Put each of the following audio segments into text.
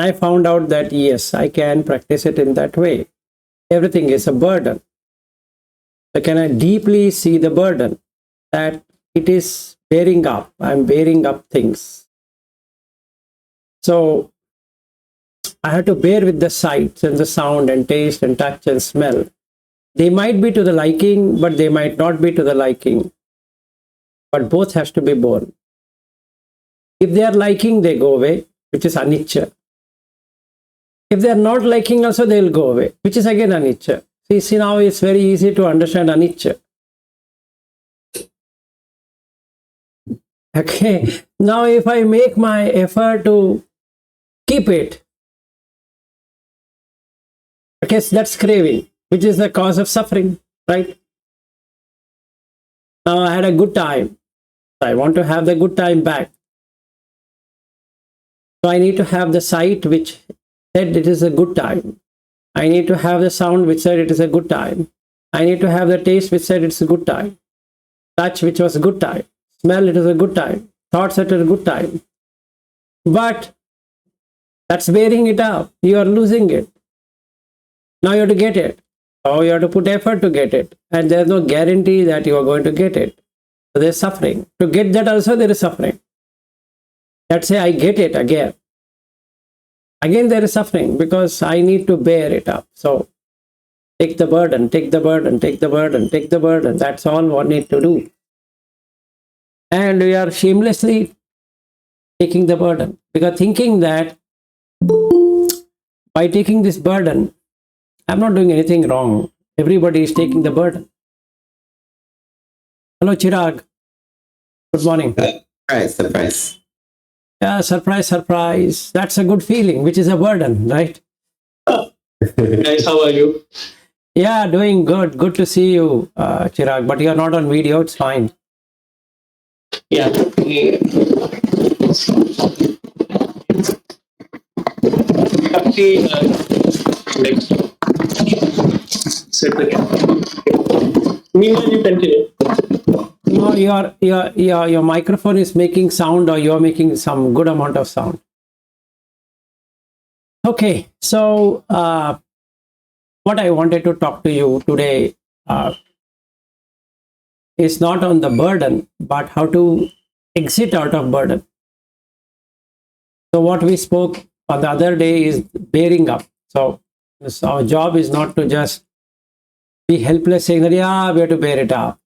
And I found out that yes, I can practice it in that way. Everything is a burden. So can I deeply see the burden that it is bearing up? I'm bearing up things. So I have to bear with the sights and the sound and taste and touch and smell. They might be to the liking, but they might not be to the liking. But both has to be borne. If they are liking, they go away, which is anicca. If they are not liking also, they will go away, which is again anicca. See now it's very easy to understand anicca. Okay, now if I make my effort to keep it, okay, so that's craving, which is the cause of suffering, right? Now I had a good time. I want to have the good time back. So I need to have the sight which said it is a good time. I need to have the sound which said it is a good time. I need to have the taste which said it's a good time. Touch which was a good time. Smell, it is a good time. Thoughts, it is a good time. But that's bearing it up. You are losing it. Now you have to get it. Or you have to put effort to get it. And there's no guarantee that you are going to get it. So there's suffering. To get that also there is suffering. Let's say I get it again. Again there is suffering because I need to bear it up. So take the burden, take the burden, take the burden, take the burden. That's all one need to do. And we are shamelessly taking the burden because thinking that by taking this burden, I'm not doing anything wrong. Everybody is taking the burden. Hello, Chirag. Good morning. Surprise. Yeah, surprise, surprise. That's a good feeling, which is a burden, right? Guys, how are you? Yeah, doing good. Good to see you, Chirag. But you're not on video. It's fine. Yeah. Meanwhile, you continue. No, your microphone is making sound, or you're making some good amount of sound. Okay, so what I wanted to talk to you today is not on the burden, but how to exit out of burden. So what we spoke on the other day is bearing up. So our job is not to just be helpless saying that, yeah, we have to bear it up.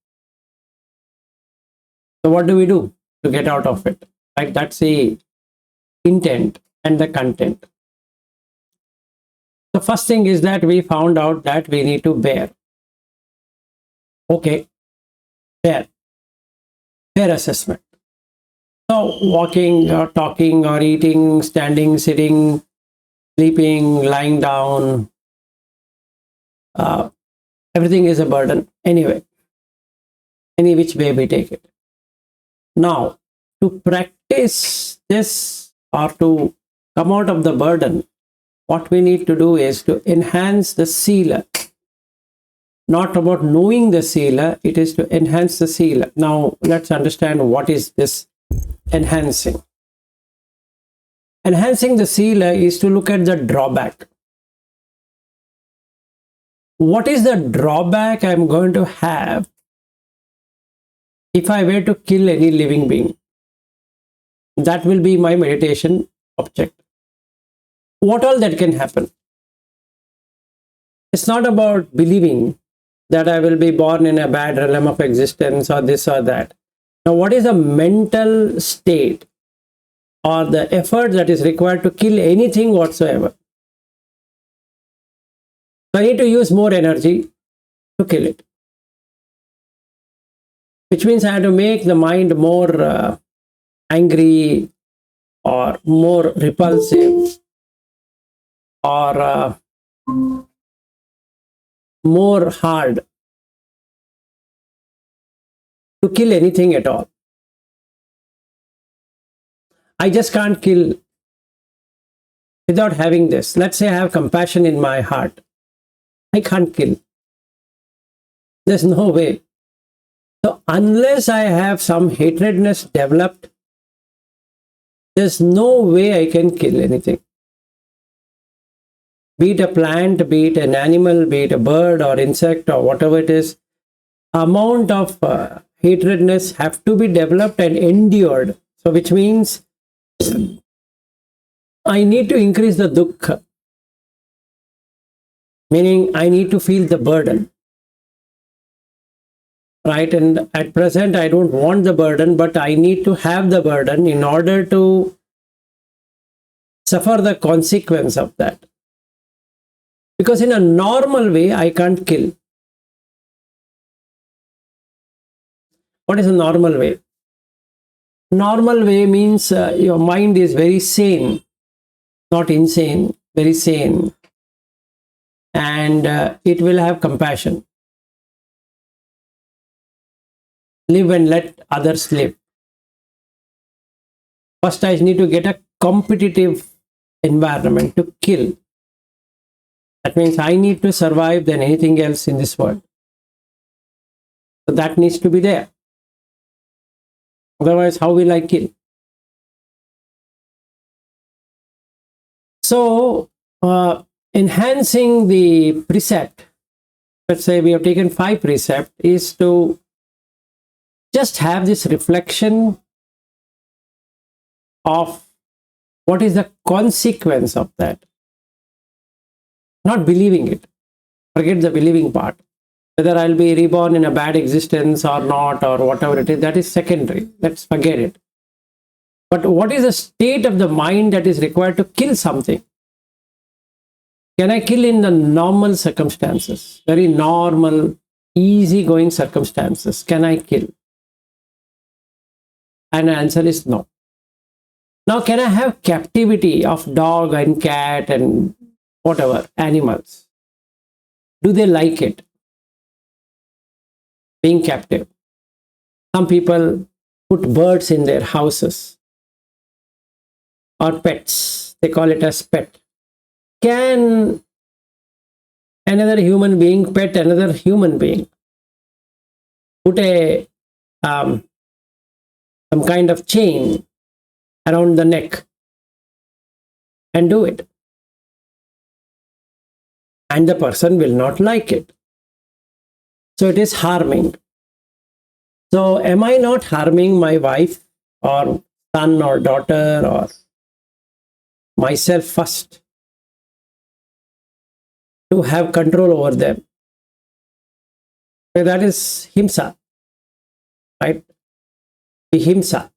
So what do we do to get out of it? Right? That's the intent and the content. The first thing is that we found out that we need to bear. Okay, bear assessment. So walking or talking or eating, standing, sitting, sleeping, lying down, everything is a burden anyway, any which way we take it. Now, to practice this or to come out of the burden, what we need to do is to enhance the sila. Not about knowing the sila, it is to enhance the sila. Now, let's understand what is this enhancing. Enhancing the sila is to look at the drawback. What is the drawback I'm going to have if I were to kill any living being? That will be my meditation object. What all that can happen? It's not about believing that I will be born in a bad realm of existence or this or that. Now, what is the mental state or the effort that is required to kill anything whatsoever? I need to use more energy to kill it. Which means I have to make the mind more angry or more repulsive or more hard to kill anything at all. I just can't kill without having this. Let's say I have compassion in my heart. I can't kill. There's no way. So unless I have some hatredness developed, there's no way I can kill anything. be it a plant, be it an animal, be it a bird or insect or whatever it is, amount of hatredness have to be developed and endured. So which means I need to increase the dukkha, meaning I need to feel the burden, right? And at present I don't want the burden, but I need to have the burden in order to suffer the consequence of that. Because in a normal way I can't kill. What is a normal way? Normal way means your mind is very sane, not insane, very sane, and it will have compassion. Live and let others live. First, I need to get a competitive environment to kill. That means I need to survive than anything else in this world. So that needs to be there. Otherwise, how will I kill? So, enhancing the precept, let's say we have taken 5 precepts, is to just have this reflection of what is the consequence of that. Not believing it. Forget the believing part. Whether I'll be reborn in a bad existence or not, or whatever it is, that is secondary. Let's forget it. But what is the state of the mind that is required to kill something? Can I kill in the normal circumstances? Very normal, easy-going circumstances. Can I kill? And the answer is no. Now, can I have captivity of dog and cat and whatever, animals? Do they like it? Being captive. Some people put birds in their houses or pets. They call it as pet. Can another human being pet another human being? Put a some kind of chain around the neck and do it. And the person will not like it. So it is harming. So am I not harming my wife or son or daughter or myself first to have control over them? So that is himsa, right? Vihimsa.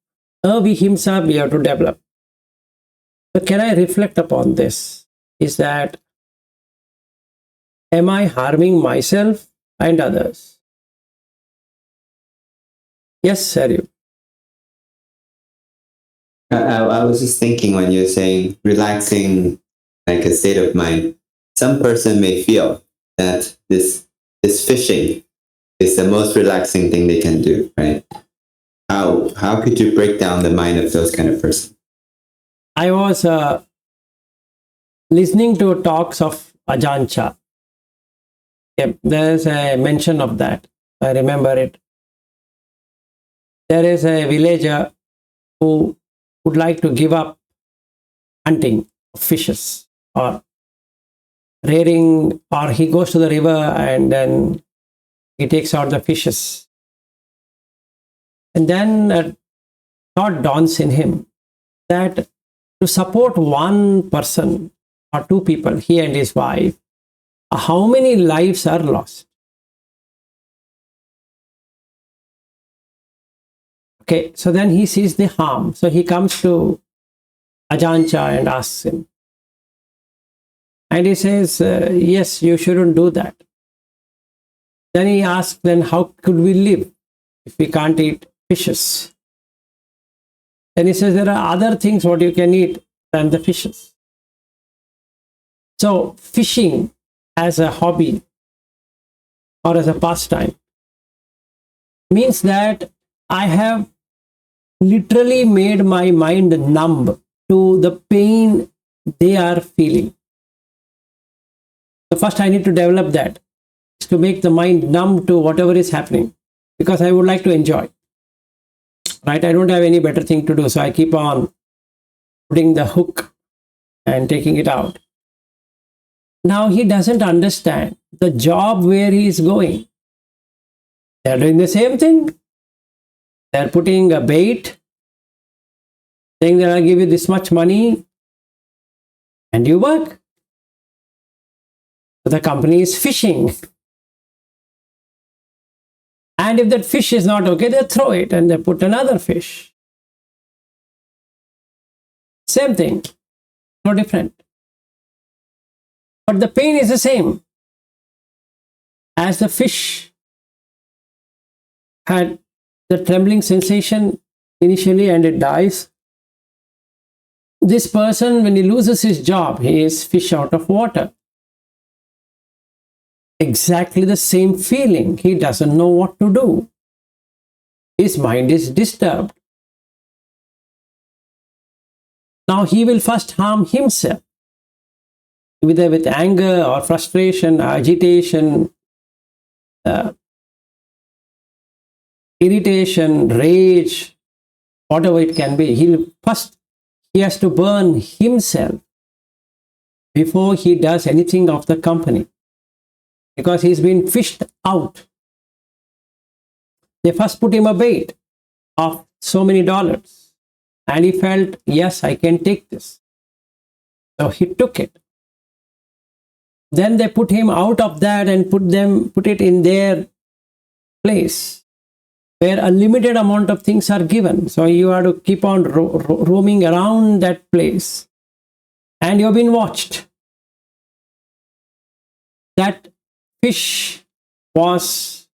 Vihimsa we have to develop. So can I reflect upon this? Is that, am I harming myself and others? Yes, Saryu. I was just thinking when you're saying relaxing, like a state of mind, some person may feel that this fishing is the most relaxing thing they can do, right? How could you break down the mind of those kind of person? I was listening to talks of Ajahn Chah. There's a mention of that. I remember it. There is a villager who would like to give up hunting of fishes or rearing, or he goes to the river and then he takes out the fishes. And then a thought dawns in him that to support one person or 2 people, he and his wife, how many lives are lost? Okay, so then he sees the harm. So he comes to Ajahn Chah and asks him. And he says, yes, you shouldn't do that. Then he asks, then how could we live if we can't eat fishes? Then he says, there are other things what you can eat than the fishes. So fishing as a hobby or as a pastime means that I have literally made my mind numb to the pain they are feeling. So first I need to develop that, to make the mind numb to whatever is happening, because I would like to enjoy. Right? I don't have any better thing to do, so I keep on putting the hook and taking it out. Now he doesn't understand the job where he is going. They're doing the same thing. They're putting a bait, saying that I'll give you this much money and you work. So the company is fishing. And if that fish is not okay, they throw it and they put another fish. Same thing, no different. But the pain is the same. As the fish had the trembling sensation initially and it dies, this person, when he loses his job, he is fish out of water. Exactly the same feeling. He doesn't know what to do. His mind is disturbed. Now he will first harm himself, either with anger or frustration, agitation, irritation, rage, whatever it can be. He has to burn himself before he does anything of the company, because he's been fished out. They first put him a bait of so many dollars, and he felt, yes, I can take this. So he took it. Then they put him out of that and put it in their place, where a limited amount of things are given. So you have to keep on roaming around that place, and you've been watched. That fish was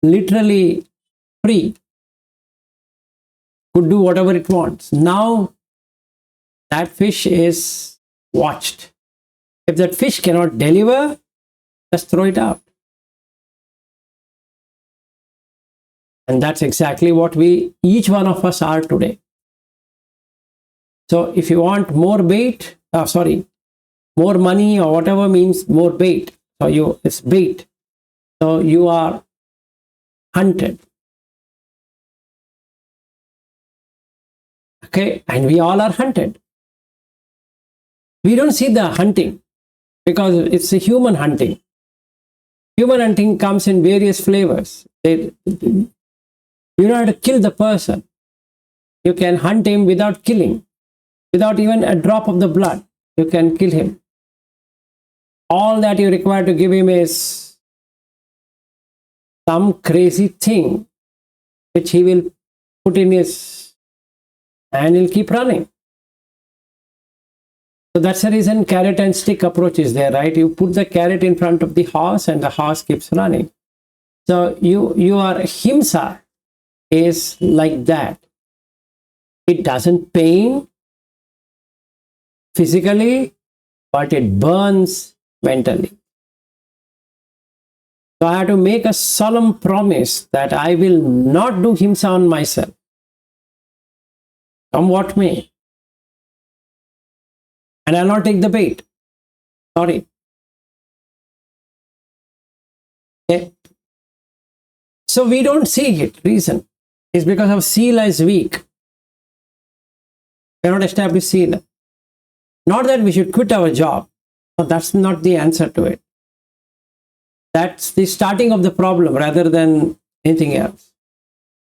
literally free, could do whatever it wants. Now that fish is watched. If that fish cannot deliver, just throw it out. And that's exactly what each one of us are today. So if you want more bait, more money or whatever means more bait. So it's bait. So you are hunted. Okay, and we all are hunted. We don't see the hunting because it's a human hunting. Human hunting comes in various flavors. You don't have to kill the person. You can hunt him without killing. Without even a drop of the blood, you can kill him. All that you require to give him is some crazy thing which he will put in his, and he'll keep running. So that's the reason carrot and stick approach is there, right? You put the carrot in front of the horse and the horse keeps running. So your himsa is like that. It doesn't pain physically, but it burns mentally. So I have to make a solemn promise that I will not do himsa on myself, come what may. And I'll not take the bait. Sorry. Okay. So we don't see it. Reason is because our sila is weak. We cannot establish sila. Not that we should quit our job. No, that's not the answer to it. That's the starting of the problem rather than anything else.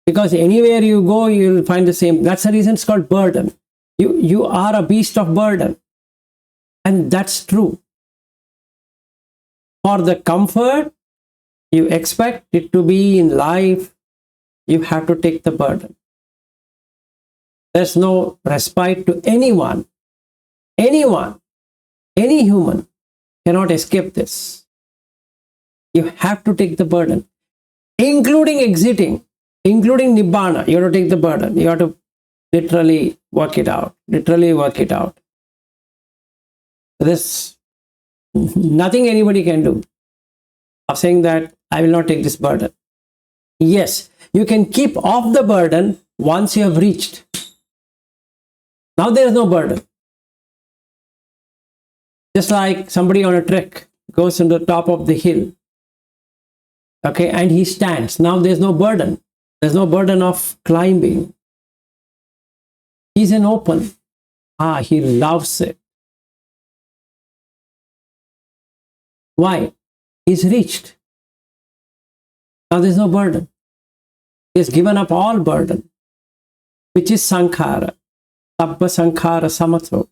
Because anywhere you go, you'll find the same. That's the reason it's called burden. You are a beast of burden. And that's true. For the comfort you expect it to be in life, you have to take the burden. There's no respite to anyone. Anyone, any human cannot escape this. You have to take the burden, including exiting, including nibbana. You have to take the burden. You have to literally work it out. Literally work it out. There's nothing anybody can do of saying that I will not take this burden. Yes, you can keep off the burden once you have reached. Now there is no burden. Just like somebody on a trek goes on the top of the hill, okay, and he stands. Now there's no burden. There's no burden of climbing. He's in open. He loves it. Why? He's reached. Now there's no burden. He's given up all burden, which is sankhara. Sabba sankhara samato.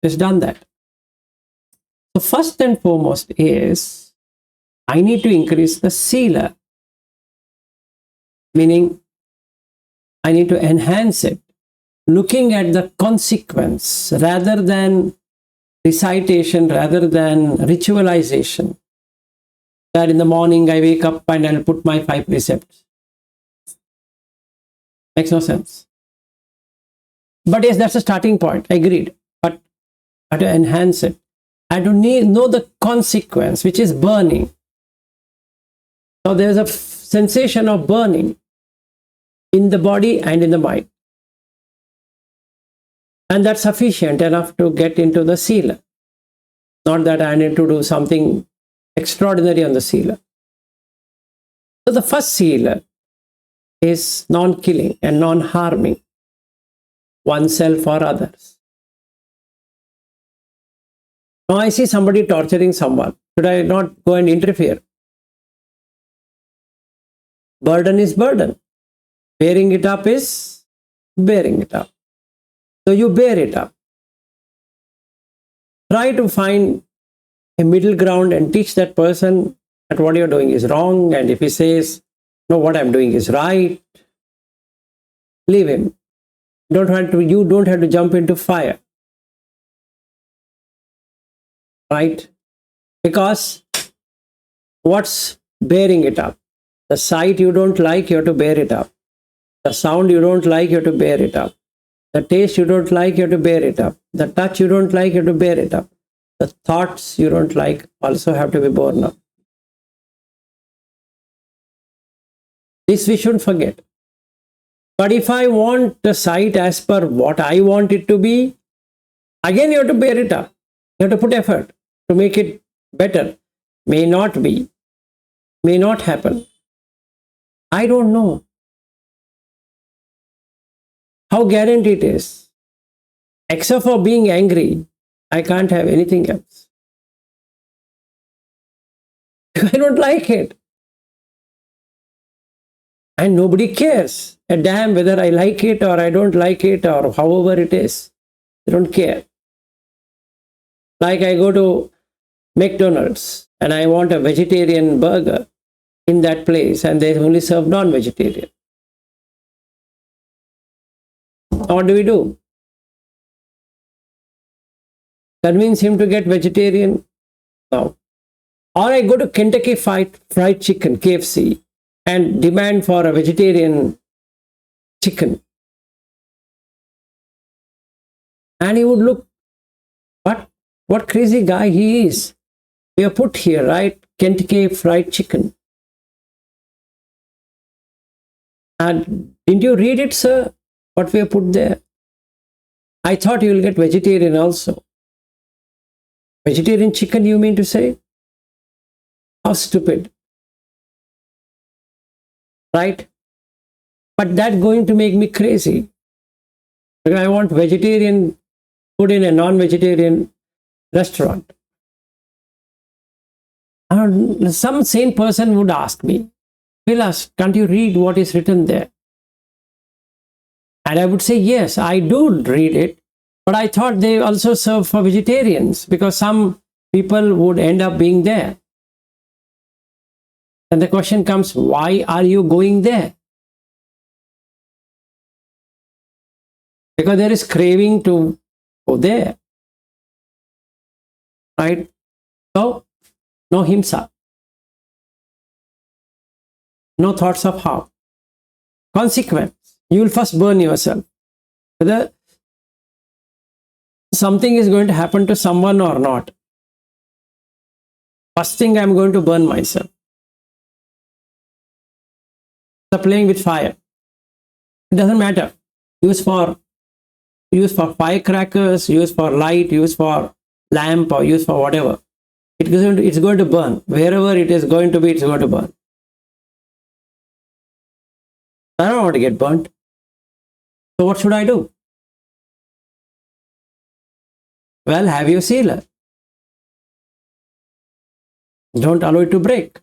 He's done that. So first and foremost is, I need to increase the sila, meaning I need to enhance it, looking at the consequence rather than recitation, rather than ritualization. That in the morning I wake up and I'll put my 5 precepts. Makes no sense. But yes, that's a starting point. Agreed. But I have to enhance it. I have to know the consequence, which is burning. So there's a sensation of burning in the body and in the mind. And that's sufficient enough to get into the sila. Not that I need to do something extraordinary on the sila. So the first sila is non-killing and non-harming oneself or others. Now I see somebody torturing someone. Should I not go and interfere? Burden is burden. Bearing it up is bearing it up. So you bear it up. Try to find a middle ground and teach that person that what you're doing is wrong. And if he says, no, what I'm doing is right, leave him. You don't have to jump into fire. Right? Because what's bearing it up? The sight you don't like, you have to bear it up. The sound you don't like, you have to bear it up. The taste you don't like, you have to bear it up. The touch you don't like, you have to bear it up. The thoughts you don't like also have to be borne up. This we shouldn't forget. But if I want the sight as per what I want it to be, again you have to bear it up. You have to put effort to make it better. May not be. May not happen. I don't know how guaranteed it is. Except for being angry, I can't have anything else. I don't like it. And nobody cares a damn whether I like it or I don't like it or however it is. They don't care. Like I go to McDonald's and I want a vegetarian burger in that place and they only serve non-vegetarian. What do we do? Convince him to get vegetarian? No. Or I go to Kentucky Fried Chicken, KFC, and demand for a vegetarian chicken. And he would look, what crazy guy he is. We are put here, right? Kentucky Fried Chicken. And didn't you read it, sir? What we have put there? I thought you will get vegetarian also. Vegetarian chicken, you mean to say? How stupid. Right? But that's going to make me crazy. Because I want vegetarian food in a non-vegetarian restaurant. Some sane person would ask me, Vilas, can't you read what is written there? And I would say, yes, I do read it. But I thought they also serve for vegetarians because some people would end up being there. And the question comes, why are you going there? Because there is craving to go there. Right? So, no himsa. No thoughts of harm. Consequence. You will first burn yourself. Whether something is going to happen to someone or not. First thing, I'm going to burn myself. So playing with fire. It doesn't matter. Use for firecrackers, use for light, use for lamp, or use for whatever. It's going to burn. Wherever it is going to be, it's going to burn. I don't want to get burnt. So what should I do? Well, have your sila. Don't allow it to break.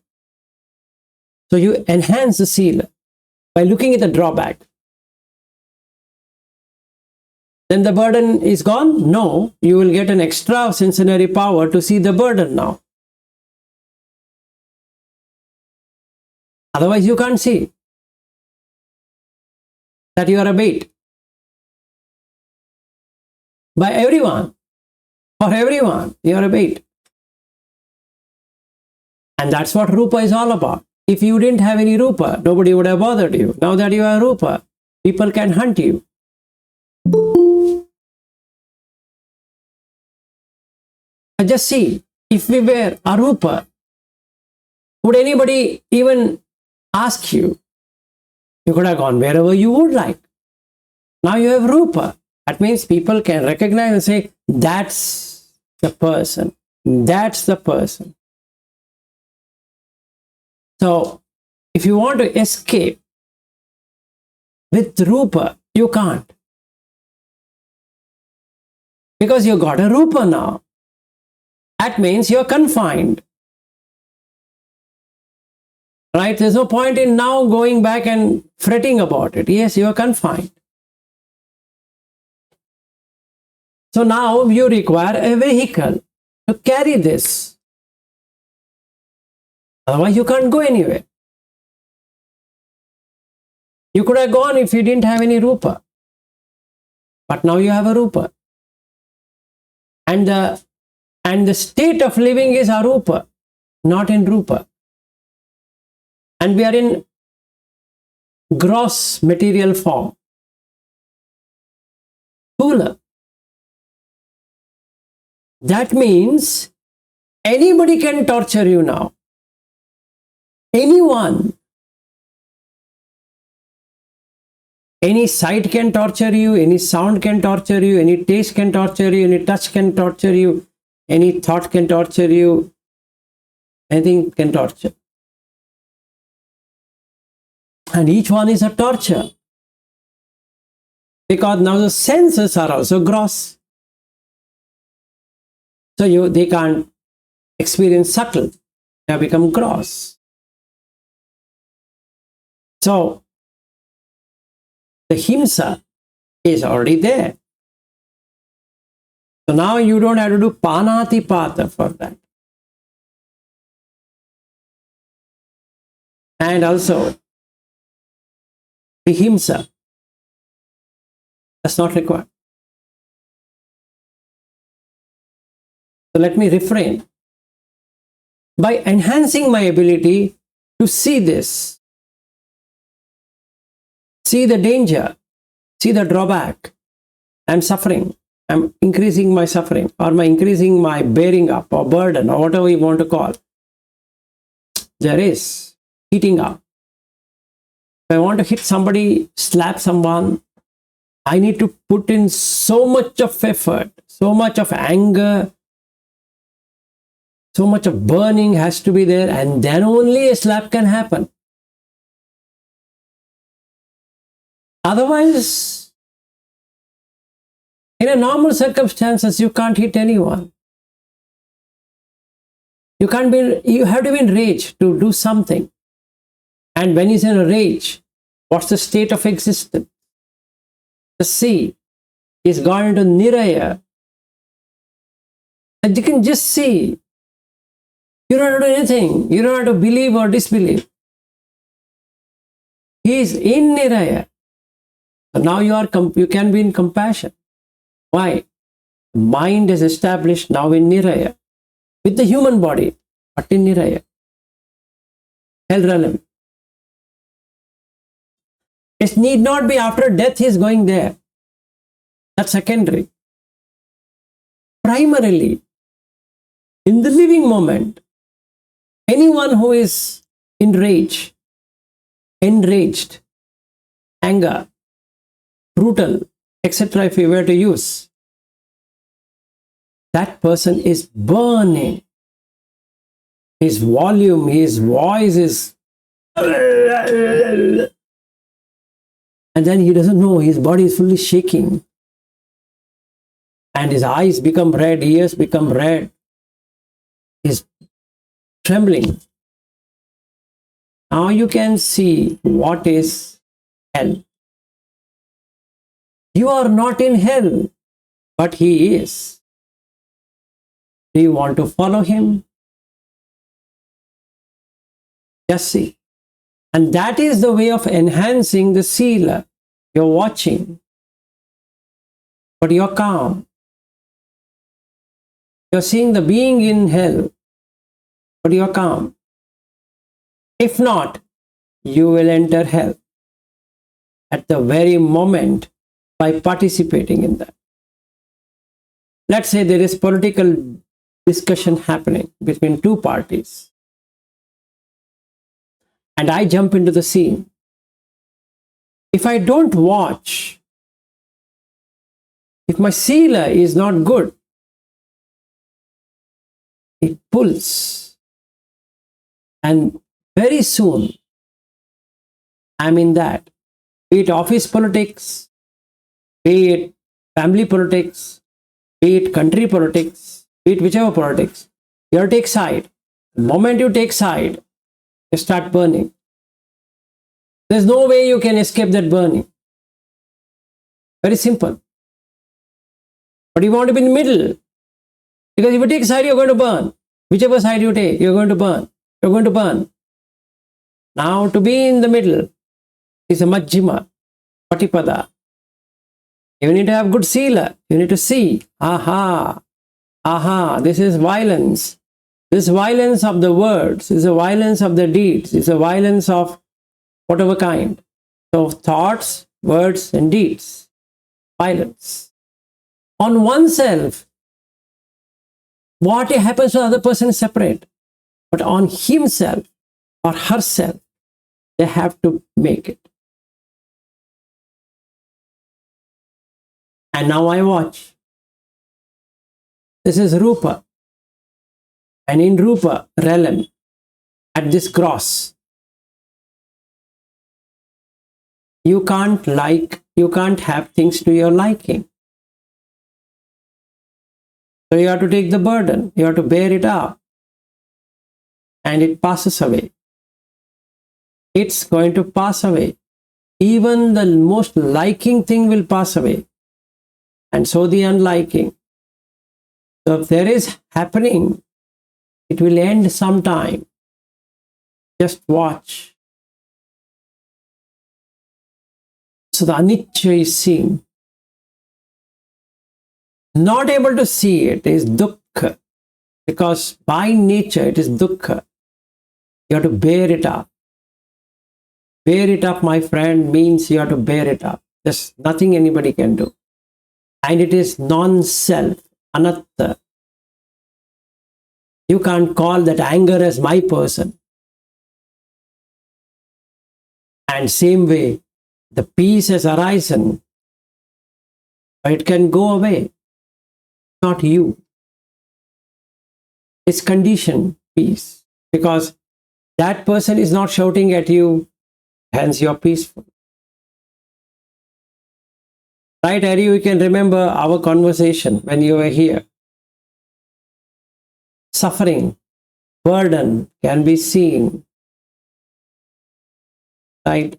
So you enhance the seal by looking at the drawback. Then the burden is gone? No, you will get an extra sensory power to see the burden now. Otherwise, you can't see that you are a bait. By everyone, for everyone, you are a bait. And that's what Rupa is all about. If you didn't have any Rupa, nobody would have bothered you. Now that you are Rupa, people can hunt you. And just see, if we were Arupa, would anybody even ask you? You could have gone wherever you would like. Now you have Rupa. That means people can recognize and say, that's the person. That's the person. So, if you want to escape with Rupa, you can't. Because you got a Rupa now. That means you're confined. Right? There's no point in now going back and fretting about it. Yes, you're confined. So now you require a vehicle to carry this. Otherwise, you can't go anywhere. You could have gone if you didn't have any Rupa. But now you have a Rupa. And the state of living is Arupa, not in Rupa. And we are in gross material form. Thula. That means anybody can torture you now. Anyone. Any sight can torture you, any sound can torture you, any taste can torture you, any touch can torture you, any thought can torture you, anything can torture. And each one is a torture. Because now the senses are also gross. So they can't experience subtle. They have become gross. So the himsa is already there. So now you don't have to do panatipata for that. And also vihimsa. That's not required. So let me refrain. By enhancing my ability to see this, see the danger, see the drawback, I'm suffering, I'm increasing my suffering, or increasing my bearing up, or burden, or whatever you want to call. There is heating up. If I want to hit somebody, slap someone, I need to put in so much of effort, so much of anger, so much of burning has to be there, and then only a slap can happen. Otherwise, in a normal circumstances, you can't hit anyone. You have to be in rage to do something. And when he's in a rage, what's the state of existence? The sea is gone into niraya. And you can just see. You don't have to do anything. You don't have to believe or disbelieve. He is in niraya. So now you can be in compassion. Why? Mind is established now in niraya. With the human body, but in niraya. Hell realm. It need not be after death he is going there. That's secondary. Primarily, in the living moment, anyone who is enraged, anger, brutal, etc., if we were to use, that person is burning. His volume, his voice is, and then he doesn't know, his body is fully shaking. And his eyes become red, ears become red. His trembling. Now you can see what is hell. You are not in hell, but he is. Do you want to follow him? Just see. And that is the way of enhancing the sila. You're watching, but you're calm. You're seeing the being in hell, but you're calm. If not, you will enter hell at the very moment by participating in that. Let's say there is political discussion happening between two parties, and I jump into the scene. If I don't watch, if my sila is not good, it pulls. And very soon, I'm in that. Be it office politics, be it family politics, be it country politics, be it whichever politics, you have to take side. The moment you take side, you start burning. There's no way you can escape that burning. Very simple. But you want to be in the middle. Because if you take side, you're going to burn. Whichever side you take, you're going to burn. You're going to burn. Now, to be in the middle is a majjhima, patipada. You need to have good sila. You need to see, aha, this is violence. This violence of the words is a violence of the deeds. It's a violence of whatever kind. So, thoughts, words, and deeds. Violence. On oneself, what happens to the other person is separate. But on himself or herself, they have to make it. And now I watch. This is Rupa. And in Rupa realm, at this cross, you can't have things to your liking. So you have to take the burden, you have to bear it up, and it passes away. It's going to pass away. Even the most liking thing will pass away, and so the unliking. So if there is happening, it will end sometime. Just watch. So the anicca is seen. Not able to see it is dukkha, because by nature it is dukkha. You have to bear it up. Bear it up, my friend, means you have to bear it up. There's nothing anybody can do. And it is non-self, anatta. You can't call that anger as my person. And same way, the peace has arisen, but it can go away. Not you. It's conditioned peace, because that person is not shouting at you, hence you're peaceful. Right, Harry, you can remember our conversation when you were here. Suffering, burden can be seen. Right?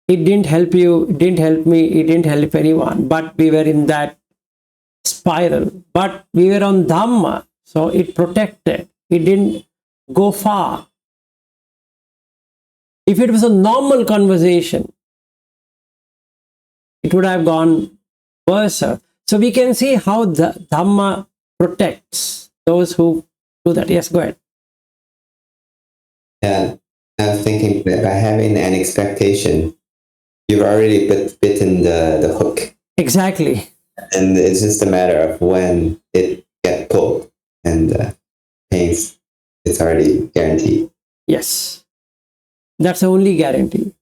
It didn't help you, it didn't help me, it didn't help anyone, but we were in that spiral. But we were on Dhamma, so it protected. It didn't go far. If it was a normal conversation, it would have gone worse. So we can see how the Dhamma protects those who do that. Yes, go ahead. Yeah, I was thinking that by having an expectation, you've already bitten the hook. Exactly. And it's just a matter of when it gets pulled, and pains, it's already guaranteed. Yes. That's the only guarantee.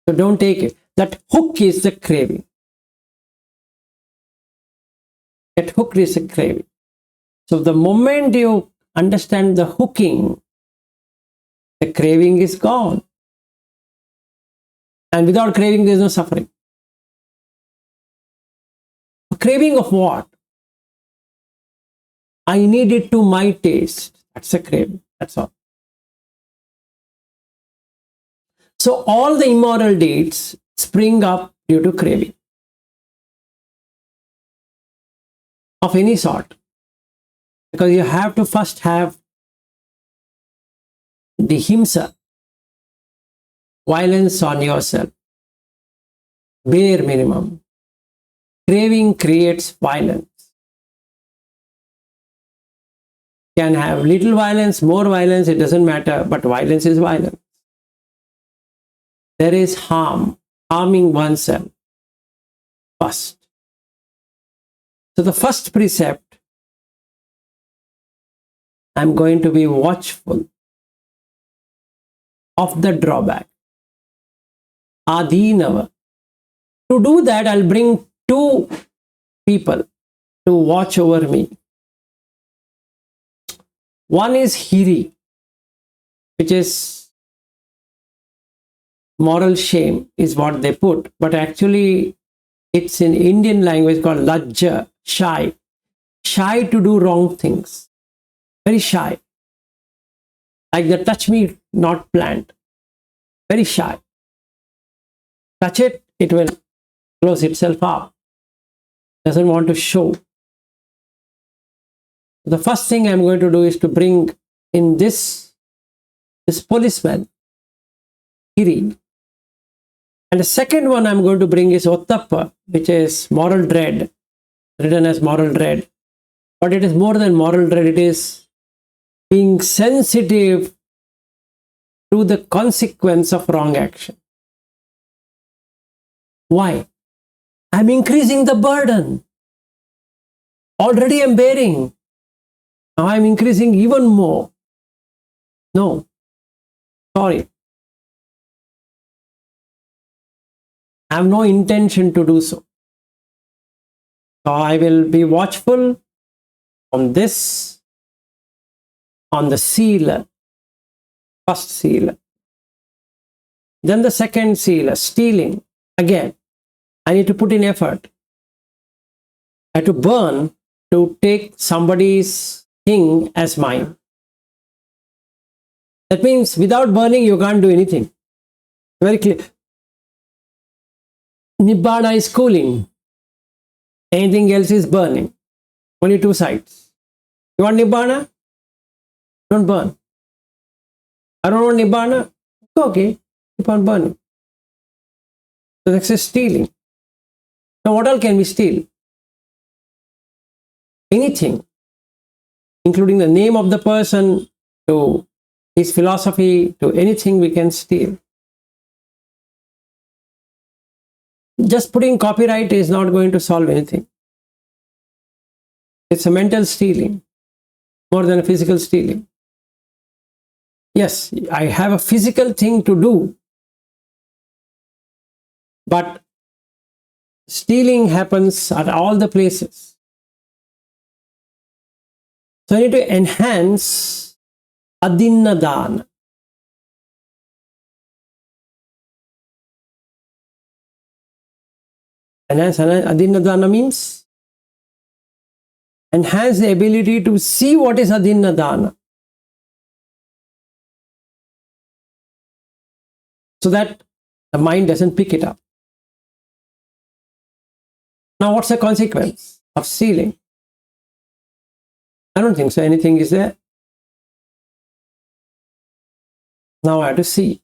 So don't take it. That hook is the craving. That hook is the craving. So the moment you understand the hooking, the craving is gone. And without craving, there is no suffering. A craving of what? I need it to my taste. That's a craving. That's all. So all the immoral deeds spring up due to craving of any sort. Because you have to first have the himsa, violence on yourself, bare minimum. Craving creates violence. Can have little violence, more violence, it doesn't matter, but violence is violence. There is harming oneself first. So the first precept, I'm going to be watchful of the drawback. Adinava. To do that, I'll bring two people to watch over me. One is hiri, which is moral shame, is what they put. But actually, it's in Indian language called lajja, shy. Shy to do wrong things. Very shy. Like the touch me not plant. Very shy. Touch it, it will close itself up. Doesn't want to show. The first thing I'm going to do is to bring in this policeman, hiri. And the second one I'm going to bring is ottappa, which is moral dread, written as moral dread. But it is more than moral dread, it is being sensitive to the consequence of wrong action. Why? I'm increasing the burden. Already I'm bearing. Now I'm increasing even more. No. Sorry. I have no intention to do so. So I will be watchful on this, on the seal, first seal. Then the second seal, stealing. Again, I need to put in effort. I have to burn to take somebody's thing as mine. That means without burning, you can't do anything. Very clear. Nibbana is cooling. Anything else is burning. Only two sides. You want Nibbana? Don't burn. I don't want Nibbana? Okay, keep on burning. So that's a stealing. Now what all can we steal? Anything, including the name of the person, to his philosophy, to anything we can steal. Just putting copyright is not going to solve anything. It's a mental stealing more than a physical stealing. Yes, I have a physical thing to do, but stealing happens at all the places. So I need to enhance adinnadana. Enhance adinnadana means enhance the ability to see what is adinnadana, so that the mind doesn't pick it up. Now what's the consequence of stealing? I don't think so anything is there. Now I have to see.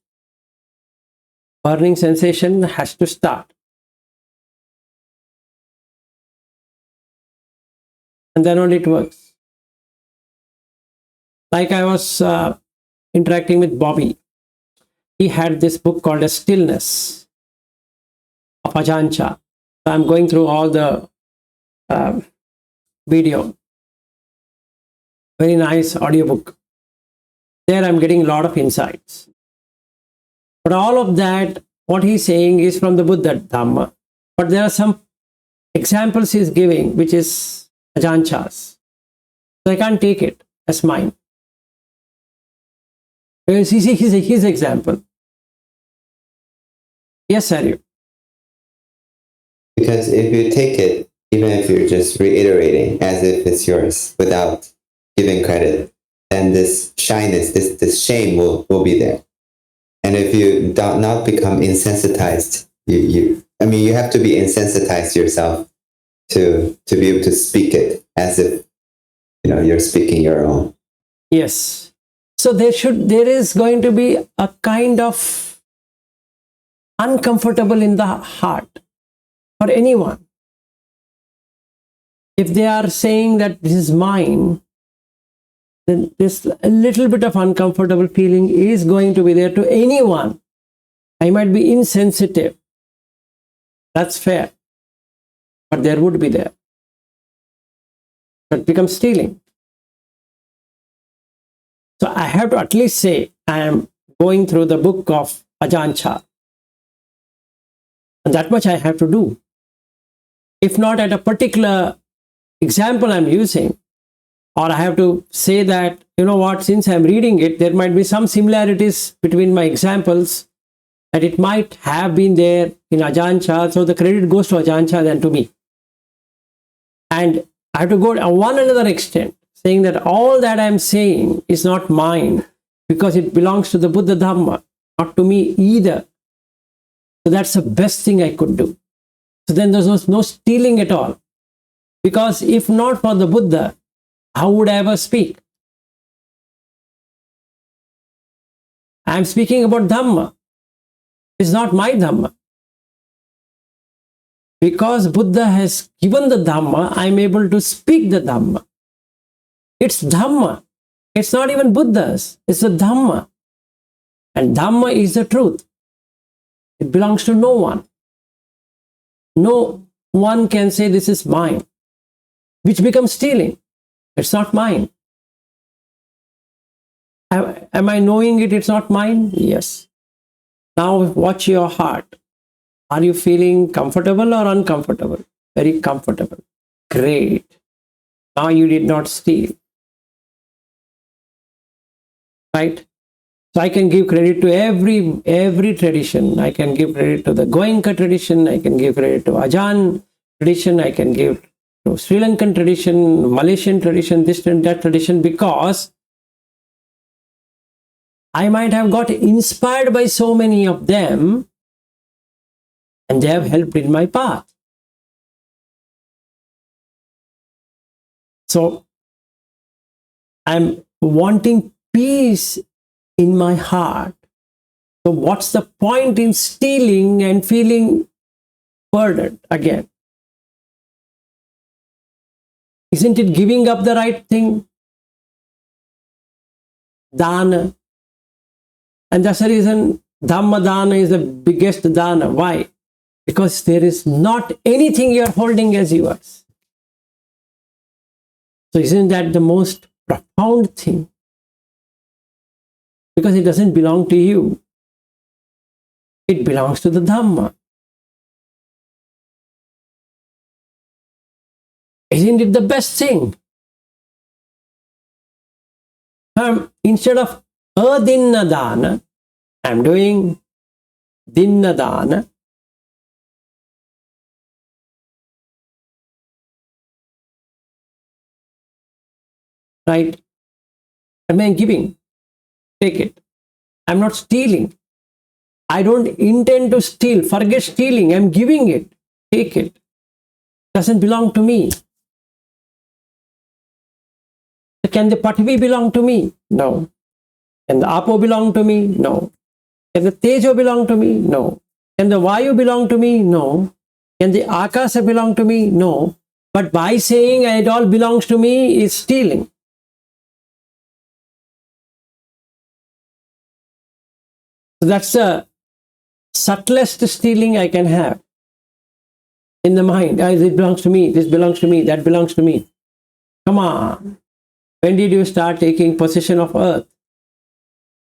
Burning sensation has to start. And then only it works. Like I was interacting with Bobby. He had this book called A Stillness of Ajancha. So I'm going through all the video. Very nice audiobook. There I'm getting a lot of insights. But all of that, what he's saying is from the Buddha Dhamma. But there are some examples he's giving, which is Ajanchas. So I can't take it as mine. Because his example. Yes, Saryu. Because if you take it, even if you're just reiterating as if it's yours without giving credit, then this shyness, this shame will be there. And if you do not become insensitized, you have to be insensitized yourself to be able to speak it as if you're speaking your own. Yes. So there is going to be a kind of uncomfortable in the heart for anyone. If they are saying that this is mine, then this a little bit of uncomfortable feeling is going to be there to anyone. I might be insensitive. That's fair. But there would be there. It becomes stealing. So I have to at least say I am going through the book of Ajahn Chah. And that much I have to do. If not at a particular example I'm using, or I have to say that, you know what, since I'm reading it, there might be some similarities between my examples, that it might have been there in Ajahn Chah, so the credit goes to Ajahn Chah than to me. And I have to go to one another extent, saying that all that I'm saying is not mine, because it belongs to the Buddha Dhamma, not to me either. So that's the best thing I could do. So then there's no stealing at all. Because if not for the Buddha, how would I ever speak? I'm speaking about Dhamma. It's not my Dhamma. Because Buddha has given the Dhamma, I'm able to speak the Dhamma. It's Dhamma. It's not even Buddha's. It's the Dhamma. And Dhamma is the truth. It belongs to no one. No one can say this is mine, which becomes stealing. It's not mine. Am I knowing it? It's not mine? Yes. Now watch your heart. Are you feeling comfortable or uncomfortable? Very comfortable. Great. Now you did not steal. Right? So I can give credit to every tradition. I can give credit to the Goenka tradition. I can give credit to Ajahn tradition. I can give to Sri Lankan tradition, Malaysian tradition, this and that tradition, because I might have got inspired by so many of them, and they have helped in my path. So I'm wanting peace in my heart. So what's the point in stealing and feeling burdened again? Isn't it giving up the right thing? Dana. And that's the reason Dhamma Dana is the biggest dana. Why? Because there is not anything you're holding as yours. So isn't that the most profound thing? Because it doesn't belong to you. It belongs to the Dhamma. Isn't it the best thing? Instead of adinna dana, I'm doing dinna dana. Right? I'm giving. Take it. I'm not stealing. I don't intend to steal. Forget stealing. I'm giving it. Take it. Doesn't belong to me. Can the Patvi belong to me? No. Can the Apo belong to me? No. Can the Tejo belong to me? No. Can the Vayu belong to me? No. Can the Akasa belong to me? No. But by saying it all belongs to me is stealing. So that's the subtlest stealing I can have in the mind. It belongs to me, this belongs to me, that belongs to me. Come on. When did you start taking possession of earth,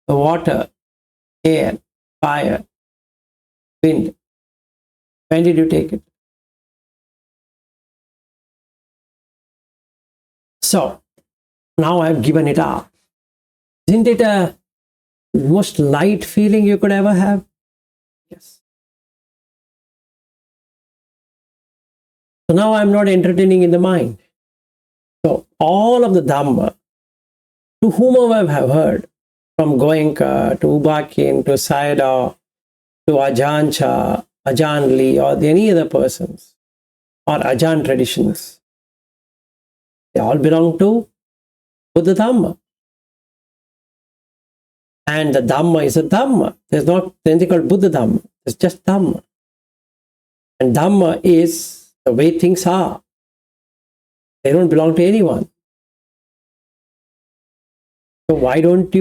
the water, air, fire, wind? When did you take it? So now I've given it up. Isn't it a most light feeling you could ever have? Yes. So now I'm not entertaining in the mind. So all of the Dhamma to whomever I have heard, from Goenka to Ubakin to Sayadaw to Ajahn Chah, Ajahn Lee, or any other persons, or Ajahn traditions, they all belong to Buddha Dhamma. And the Dhamma is a Dhamma. There's not anything called Buddha Dhamma. It's just Dhamma. And Dhamma is the way things are. They don't belong to anyone. So why don't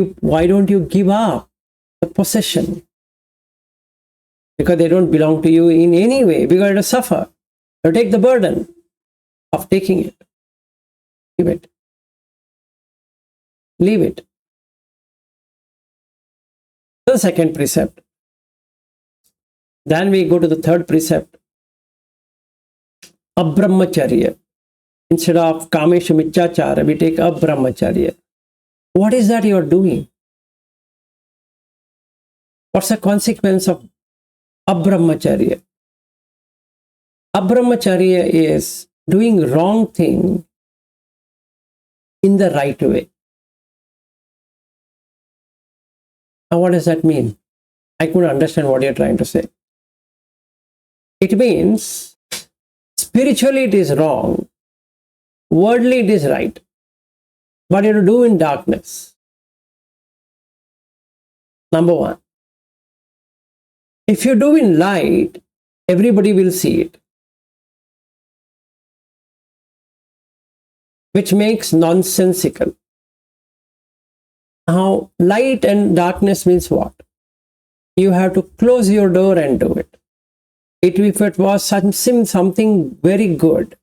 you give up the possession? Because they don't belong to you in any way. We're going to suffer. You take the burden of taking it. Leave it. Leave it. The second precept. Then we go to the third precept. Abrahmacharya. Instead of Kamesha Michachara, we take Abrahmacharya. What is that you are doing? What's the consequence of Abrahmacharya? Abrahmacharya is doing wrong thing in the right way. Now, what does that mean? I couldn't understand what you're trying to say. It means spiritually it is wrong, worldly it is right. What you have to do in darkness. Number one. If you do in light, everybody will see it. Which makes nonsensical. Now, light and darkness means what? You have to close your door and do it. If it was something very good,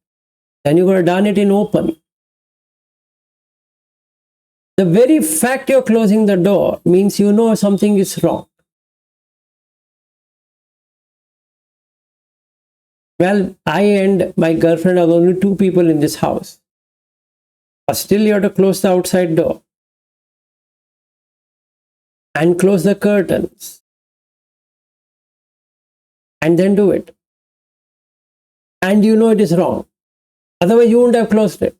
then you would have done it in open. The very fact you're closing the door means you know something is wrong. Well, I and my girlfriend are the only two people in this house. But still you have to close the outside door. And close the curtains. And then do it. And you know it is wrong. Otherwise you wouldn't have closed it.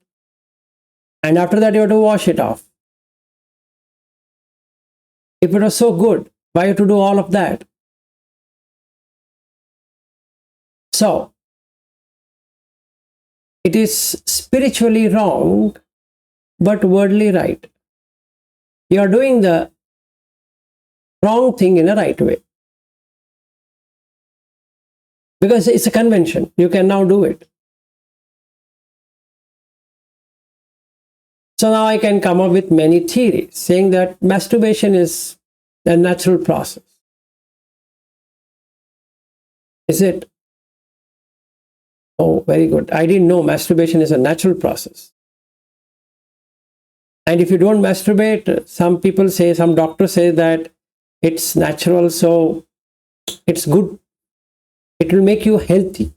And after that you have to wash it off. If it was so good, why have to do all of that? So, it is spiritually wrong, but worldly right. You are doing the wrong thing in a right way. Because it's a convention. You can now do it. So now I can come up with many theories saying that masturbation is a natural process. Is it? Oh, very good. I didn't know masturbation is a natural process. And if you don't masturbate, some people say, some doctors say that it's natural, so it's good. It will make you healthy.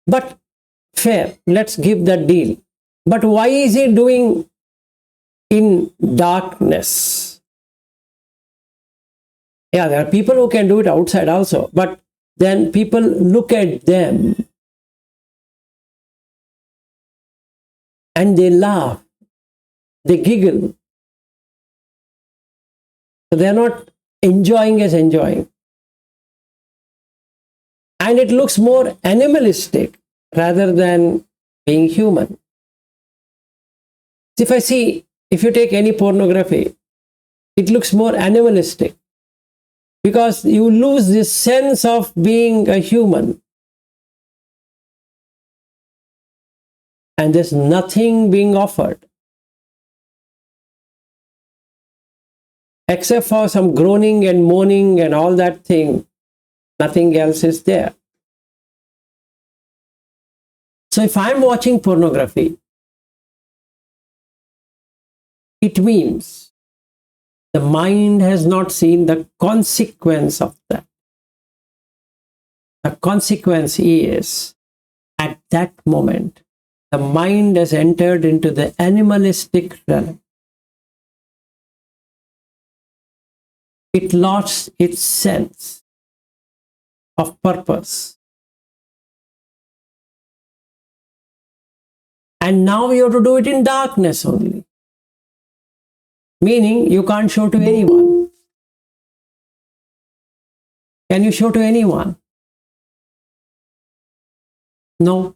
But fair, let's give that deal. But why is he doing in darkness? Yeah, there are people who can do it outside also, but then people look at them and they laugh, they giggle. So they are not enjoying as enjoying. And it looks more animalistic rather than being human. If you take any pornography, it looks more animalistic because you lose this sense of being a human. And there's nothing being offered except for some groaning and moaning and all that thing. Nothing else is there. So if I'm watching pornography, it means the mind has not seen the consequence of that. The consequence is, at that moment, the mind has entered into the animalistic realm. It lost its sense of purpose. And now you have to do it in darkness only. Meaning you can't show to anyone. Can you show to anyone? No.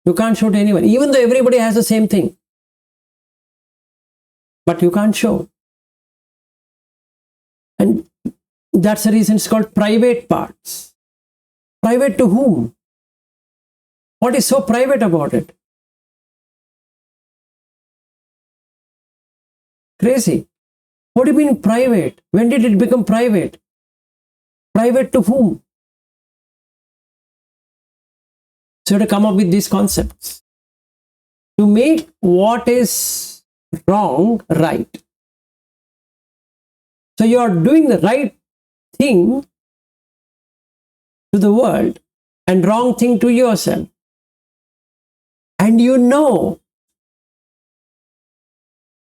You can't show to anyone, even though everybody has the same thing. But you can't show. And that's the reason it's called private parts. Private to whom? What is so private about it? Crazy. What do you mean private? When did it become private? Private to whom? So to come up with these concepts. To make what is wrong right. So you are doing the right thing to the world and wrong thing to yourself. And you know.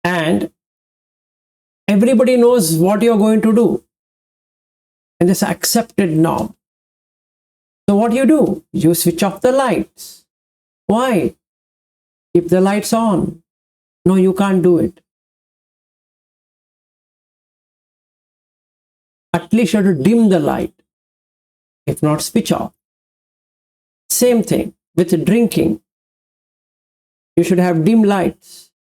And everybody knows what you're going to do. And this accepted norm. So what do? You switch off the lights. Why? Keep the lights on. No, you can't do it. At least you have to dim the light. If not, switch off. Same thing with drinking. You should have dim lights.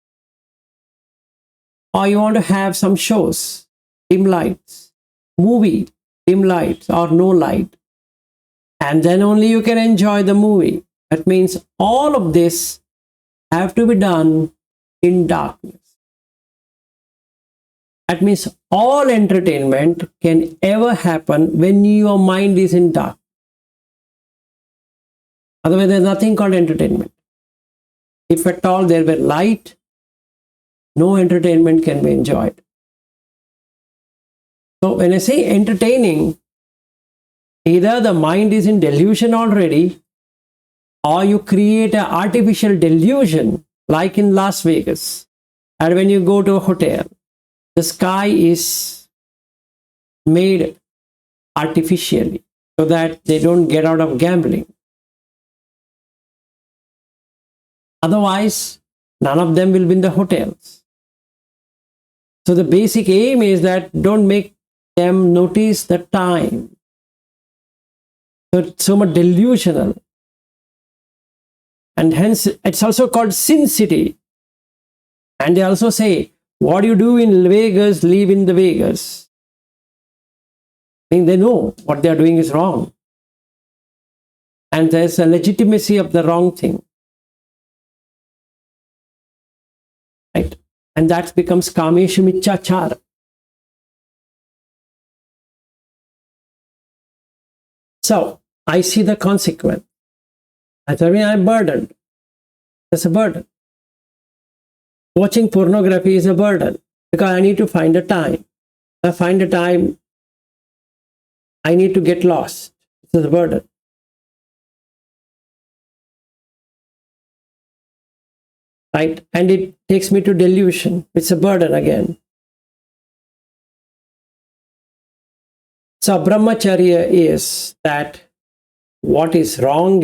Or you want to have some shows, dim lights. Movie, dim lights or no light. And then only you can enjoy the movie. That means all of this have to be done in darkness. That means all entertainment can ever happen when your mind is in dark. Otherwise, there's nothing called entertainment. If at all there were light, no entertainment can be enjoyed. So when I say entertaining, either the mind is in delusion already, or you create an artificial delusion, like in Las Vegas. And when you go to a hotel, the sky is made artificially so that they don't get out of gambling. Otherwise, none of them will be in the hotels. So the basic aim is that don't make them notice the time. So it's so much delusional. And hence, it's also called Sin City. And they also say, what you do in Vegas, leave in the Vegas. I mean, they know what they are doing is wrong. And there's a legitimacy of the wrong thing. Right? And that becomes Kameshu Michachara. So, I see the consequence. I mean, I'm burdened. That's a burden. Watching pornography is a burden because I need to find a time. I find a time, I need to get lost. It's a burden. Right? And it takes me to delusion. It's a burden again. So brahmacharya is that what is wrong,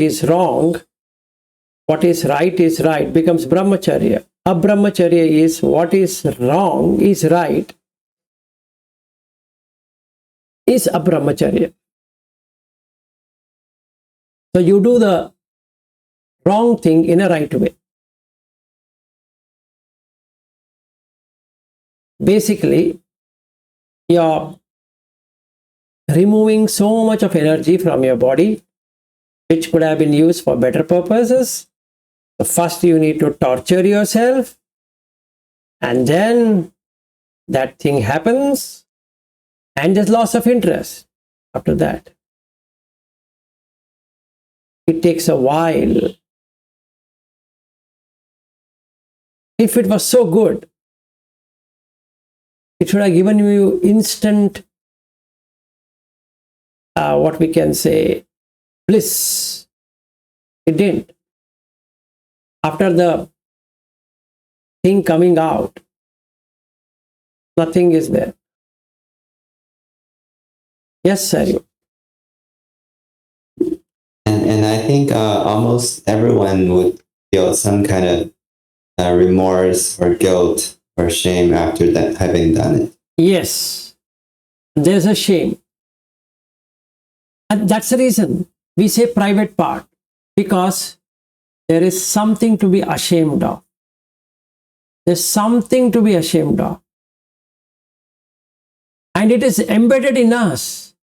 what is right, becomes brahmacharya. Abrahmacharya is what is wrong is right, is abrahmacharya. So you do the wrong thing in a right way. Basically, you're removing so much of energy from your body, which could have been used for better purposes. So first you need to torture yourself, and then that thing happens, and there's loss of interest after that. It takes a while. If it was so good, it should have given you instant, what we can say, bliss. It didn't. After the thing coming out, nothing is there. Yes, sir. And I think almost everyone would feel some kind of remorse or guilt or shame after that having done it. Yes, there's a shame. And that's the reason we say private part, because there is something to be ashamed of. There's something to be ashamed of. And it is embedded in us.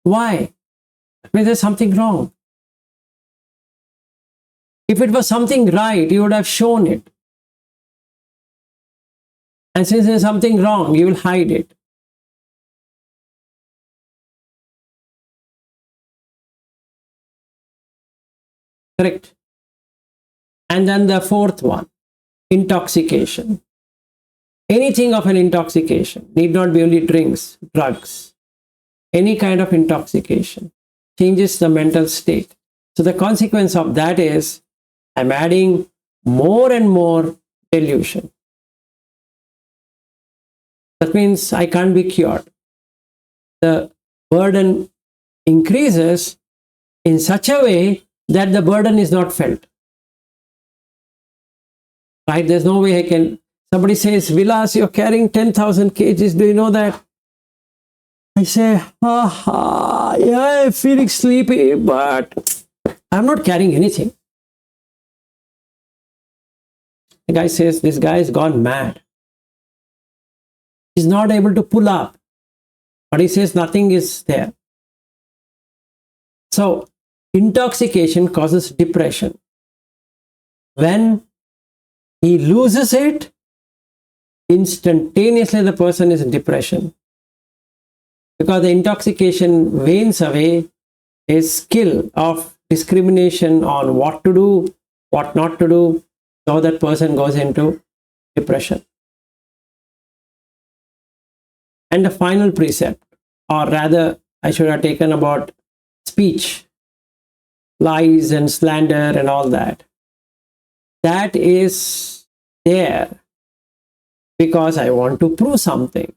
Why? Because there's something wrong. If it was something right, you would have shown it. And since there's something wrong, you will hide it. Correct. And then the fourth one, intoxication. Anything of an intoxication, need not be only drinks, drugs. Any kind of intoxication changes the mental state. So the consequence of that is I'm adding more and more delusion. That means I can't be cured. The burden increases in such a way that the burden is not felt. Right? There's no way I can. Somebody says, Vilas, you're carrying 10,000 kgs. Do you know that? I say, yeah, I'm feeling sleepy, but I'm not carrying anything. The guy says, this guy has gone mad. He's not able to pull up, but he says nothing is there. So, intoxication causes depression. When he loses it, instantaneously the person is in depression. Because the intoxication wanes away his skill of discrimination on what to do, what not to do, so that person goes into depression. And the final precept, or rather, I should have taken about speech, lies and slander and all that. That is there because I want to prove something,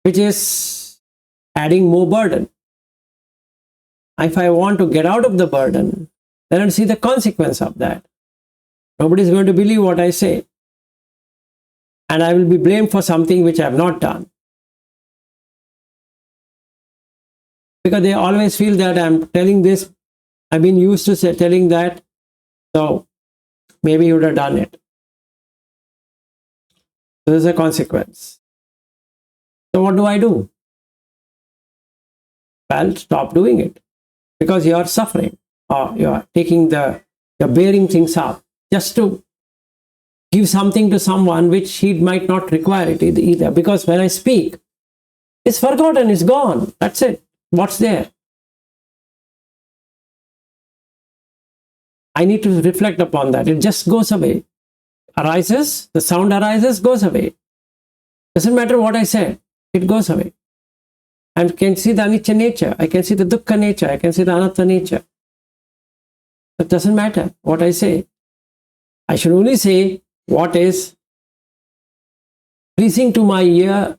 which is adding more burden. If I want to get out of the burden, then I'll see the consequence of that. Nobody is going to believe what I say. And I will be blamed for something which I have not done. Because they always feel that I'm telling this, I've been used to telling that, so maybe you would have done it. So there's a consequence. So what do? Well, stop doing it. Because you are suffering, or you are you're bearing things up just to give something to someone which he might not require it either. Because when I speak, it's forgotten, it's gone. That's it. What's there? I need to reflect upon that. It just goes away. Arises, the sound arises, goes away. Doesn't matter what I said, it goes away. I can see the anicca nature, I can see the dukkha nature, I can see the anatta nature. It doesn't matter what I say. I should only say what is pleasing to my ear,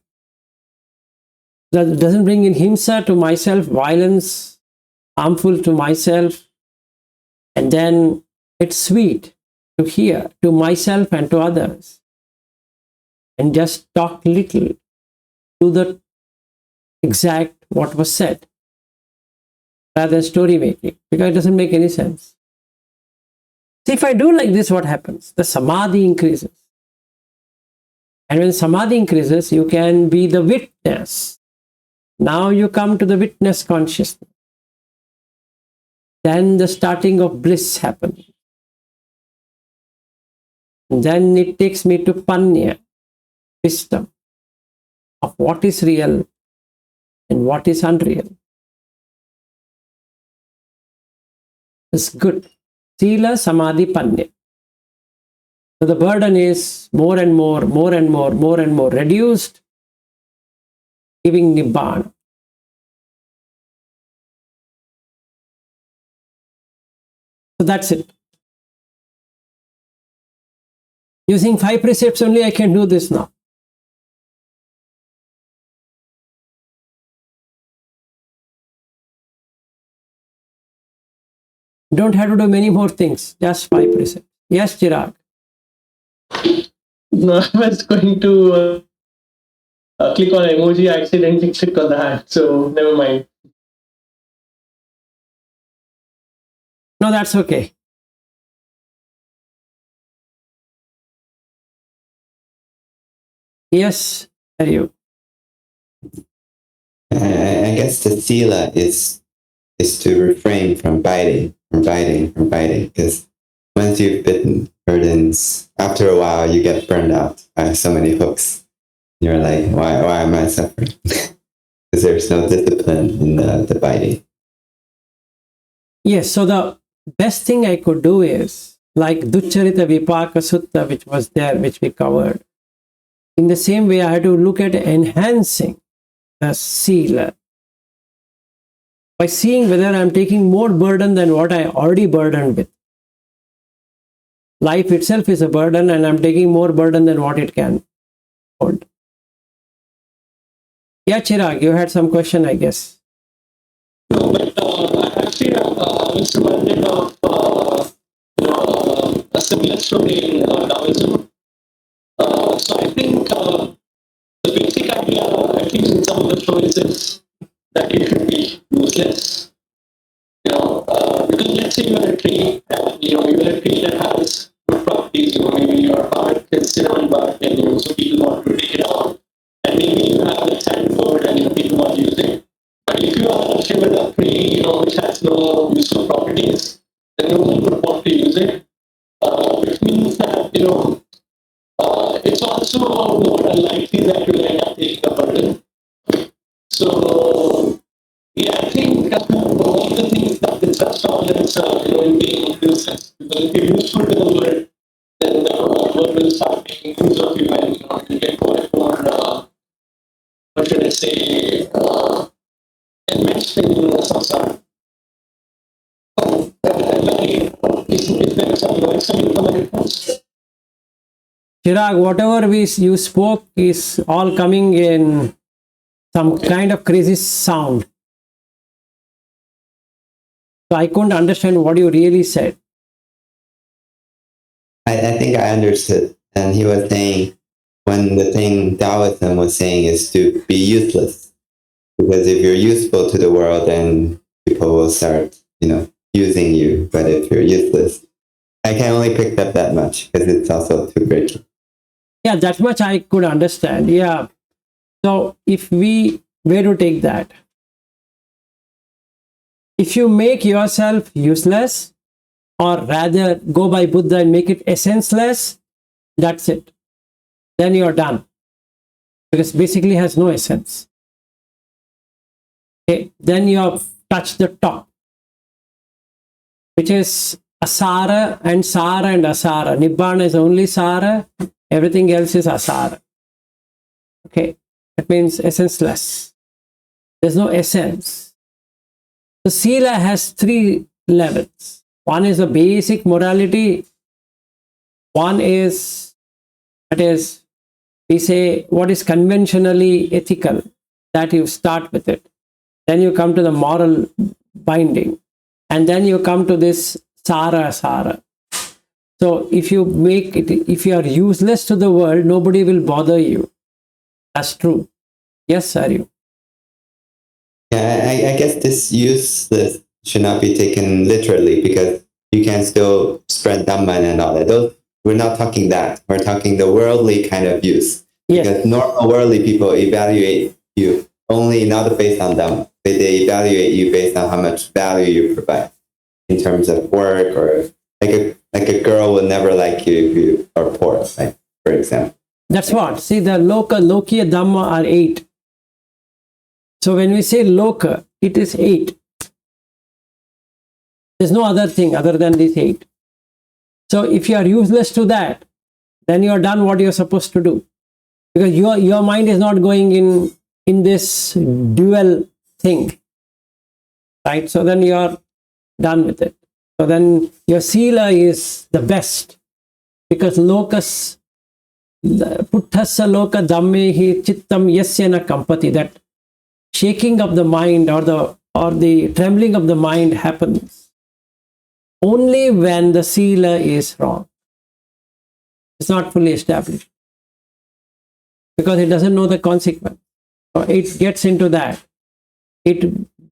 that doesn't bring in himsa to myself, violence, harmful to myself, and then it's sweet to hear to myself and to others. And just talk little to the exact what was said, rather than story making, because it doesn't make any sense. See, if I do like this, what happens? The samadhi increases. And when samadhi increases, you can be the witness. Now you come to the witness consciousness. Then the starting of bliss happens. Then it takes me to panya, wisdom of what is real and what is unreal. It's good. Sila, Samadhi, Panya. So the burden is more and more reduced, giving Nibbana. So that's it. Using 5 precepts only, I can do this now. Don't have to do many more things. Just 5 precepts. Yes, Chirag. No, I was going to click on emoji. I accidentally clicked on that. So never mind. No, that's okay. Yes, are you? I guess the sila is to refrain from biting, because once you've bitten burdens, after a while you get burned out by so many hooks. You're like, why am I suffering? Because there's no discipline in the biting. Yes, so the best thing I could do is like Duccharita Vipaka Sutta, which was there, which we covered. In the same way, I had to look at enhancing the sila by seeing whether I'm taking more burden than what I already burdened with. Life itself is a burden, and I'm taking more burden than what it can hold. Yeah, Chirag, you had some question, I guess. No, but I actually was reminded of a similar story in Taoism. So I think the basic idea, at least in some of the stories, is that you should be useless. Because let's say you're a tree, and you're a tree that has good properties. Maybe your bark is cinnamon bark, and so people want to take it out. And maybe you have the sandwood, and people want to use it. But if you are a shriveled tree, which has no useful properties, then no one would want to use it. Which means that it's also more unlikely that you'll end up taking a burden. So yeah, I think all the things that discussed on is being inclusive. Because if you're useful to the world, then the world will start making use of you, and you get more what should I say, enmeshed in samsara. Is there some information? Chirag, whatever you spoke is all coming in some kind of crazy sound. So I couldn't understand what you really said. I think I understood. And he was saying, when the thing Taoism was saying is to be useless. Because if you're useful to the world, then people will start, using you. But if you're useless, I can only pick up that much because it's also too great. Yeah, that much I could understand. Yeah. So if we were to take that, if you make yourself useless, or rather go by Buddha and make it essenceless, that's it. Then you're done. Because basically has no essence. Okay, then you have touched the top, which is asara and sara and asara. Nibbana is only sara, everything else is asara. Okay, that means essenceless. There's no essence. The sila has 3 levels. One is the basic morality. One is, that is, we say, what is conventionally ethical, that you start with it. Then you come to the moral binding. And then you come to this sara. So if you make it, if you are useless to the world, nobody will bother you. That's true. Yes, Aryu. Yeah, I guess this useless should not be taken literally, because you can still spread Dhamma and all that. We're not talking that. We're talking the worldly kind of use. Yes. Because normal worldly people evaluate you only not based on Dhamma. They evaluate you based on how much value you provide in terms of work, or like a girl will never like you if you are poor, right? For example. That's what. See, the Lokiya Dhamma are 8. So when we say Loka, it is 8. There's no other thing other than these 8. So if you are useless to that, then you are done what you're supposed to do. Because your mind is not going in this dual thing. Right? So then you are done with it. So then your sila is the best. Because lokas, puttasa loka dhammehi chittam yasya na kampati, that shaking of the mind or the trembling of the mind happens only when the sealer is wrong. It's not fully established because it doesn't know the consequence. It gets into that. It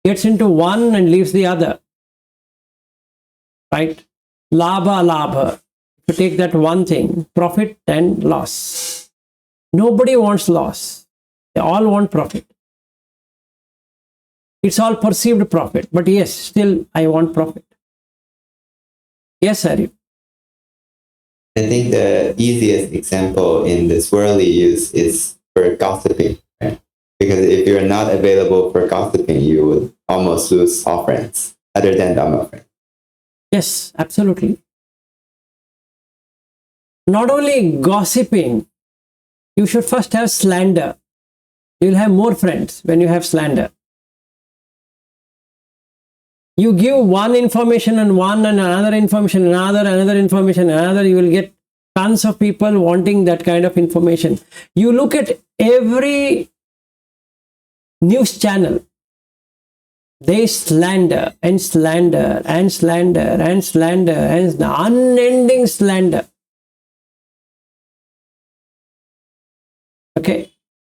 gets into one and leaves the other. Right? Labha, labha. To take that one thing, profit and loss. Nobody wants loss. They all want profit. It's all perceived profit. But yes, still I want profit. Yes, Arif. I think the easiest example in this worldly use is for gossiping, right? Because if you're not available for gossiping, you would almost lose all friends, other than Dhamma friends. Yes, absolutely. Not only gossiping, you should first have slander. You'll have more friends when you have slander. You give one information and one and another information, another information, another, you will get tons of people wanting that kind of information. You look at every news channel, they slander and slander and slander and slander and unending slander. Okay,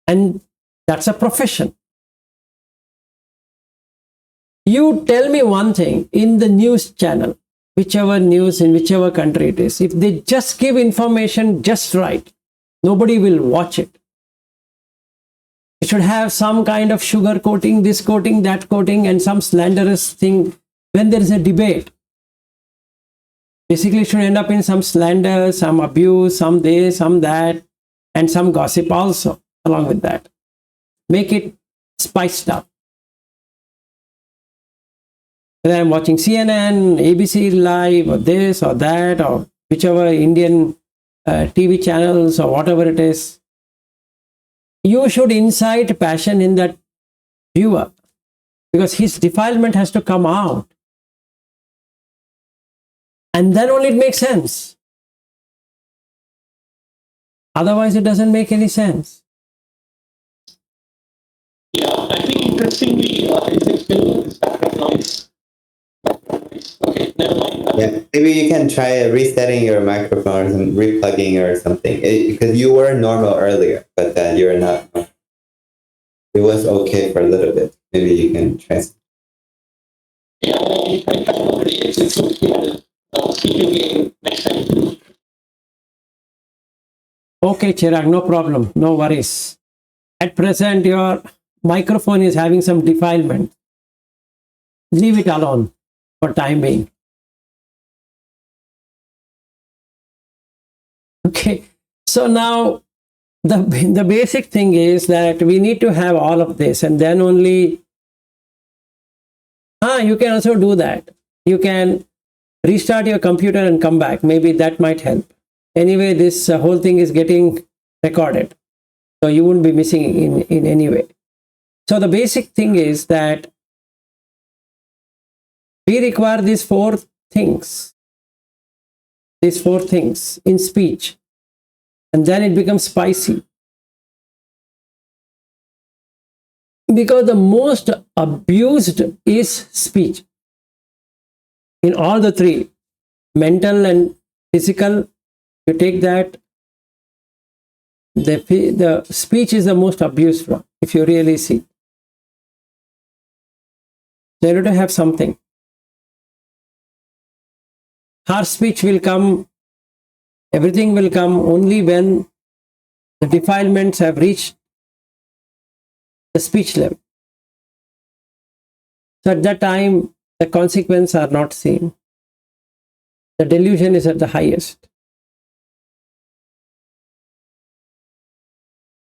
and that's a profession. You tell me one thing, in the news channel, whichever news in whichever country it is, if they just give information just right, nobody will watch it. It should have some kind of sugar coating, this coating, that coating, and some slanderous thing. When there is a debate, basically it should end up in some slander, some abuse, some this, some that, and some gossip also along with that. Make it spiced up. Whether I'm watching CNN, ABC Live, or this or that, or whichever Indian TV channels or whatever it is, you should incite passion in that viewer because his defilement has to come out. And then only it makes sense. Otherwise, it doesn't make any sense. Yeah, I think interestingly, is explaining this background noise. Okay, never mind. Yeah, maybe you can try resetting your microphone or some replugging or something. Because you were normal earlier, but then you're not. It was okay for a little bit. Maybe you can try. Yeah, I already. It's okay. I'll speak again next time. Okay, Chirag, no problem. No worries. At present, your microphone is having some defilement. Leave it alone for time being. Okay, so now the basic thing is that we need to have all of this, and then only you can also do that. You can restart your computer and come back. Maybe that might help. Anyway, this whole thing is getting recorded, so you won't be missing in any way. So the basic thing is that we require these four things in speech, and then it becomes spicy. Because the most abused is speech. In all the three, mental and physical, you take that, the speech is the most abused one, if you really see. So you have to have something. Harsh speech will come, everything will come only when the defilements have reached the speech level. So at that time, the consequences are not seen. The delusion is at the highest.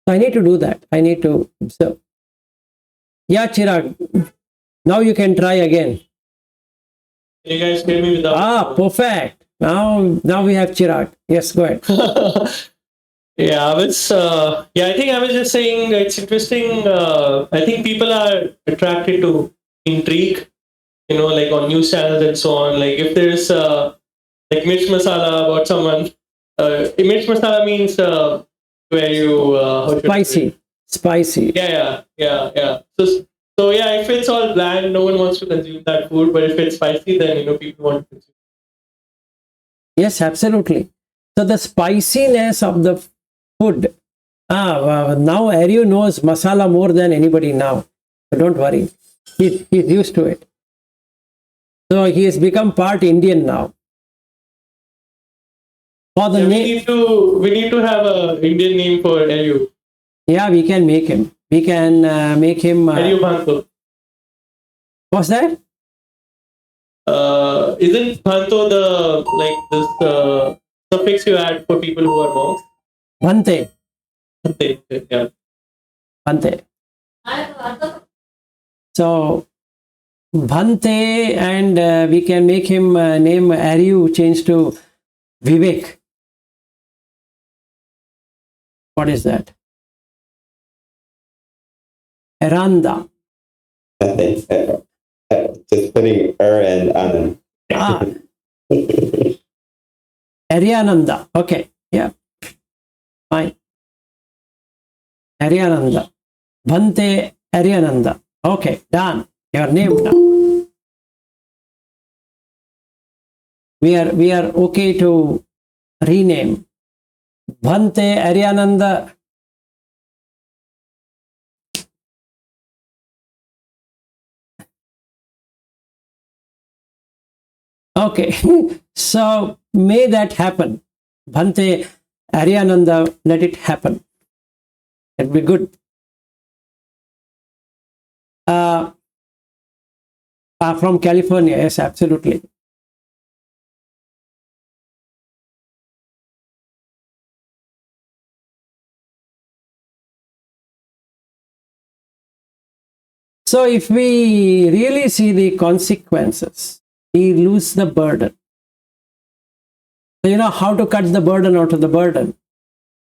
So I need to do that. I need to observe. Yeah, Chirag, now you can try again. You guys hear me without? Perfect. Now we have Chirag. Yes, go ahead. Yeah, I think I was just saying it's interesting. I think people are attracted to intrigue, like on news channels and so on. Like if there's like Mirch Masala about someone, Mirch Masala means where you spicy. Yeah. So yeah, if it's all bland, no one wants to consume that food. But if it's spicy, then people want to consume. Yes, absolutely. So the spiciness of the food. Now Aryu knows masala more than anybody now. So don't worry. He's used to it. So he has become part Indian now. For the Yeah, name, we need to have a Indian name for Elio. yeah, we can make him. We can make him. Elio Bhanto. What's that? Isn't Bhanto the like this suffix you add for people who are monks? Bhante. Yeah. Bhante. So Bhante, and we can make him name Aryu change to Vivek. What is that? Aranda. Nothing. Just putting and Anand. Ah, Aryananda. Okay, yeah, fine. Aryananda. Bhante Aryananda. Okay, done. Your name now. We are okay to rename Bhante Aryananda. Okay, so may that happen. Bhante Aryananda, let it happen. It'd be good. From California, yes, absolutely. So if we really see the consequences, we lose the burden. So you know how to cut the burden out of the burden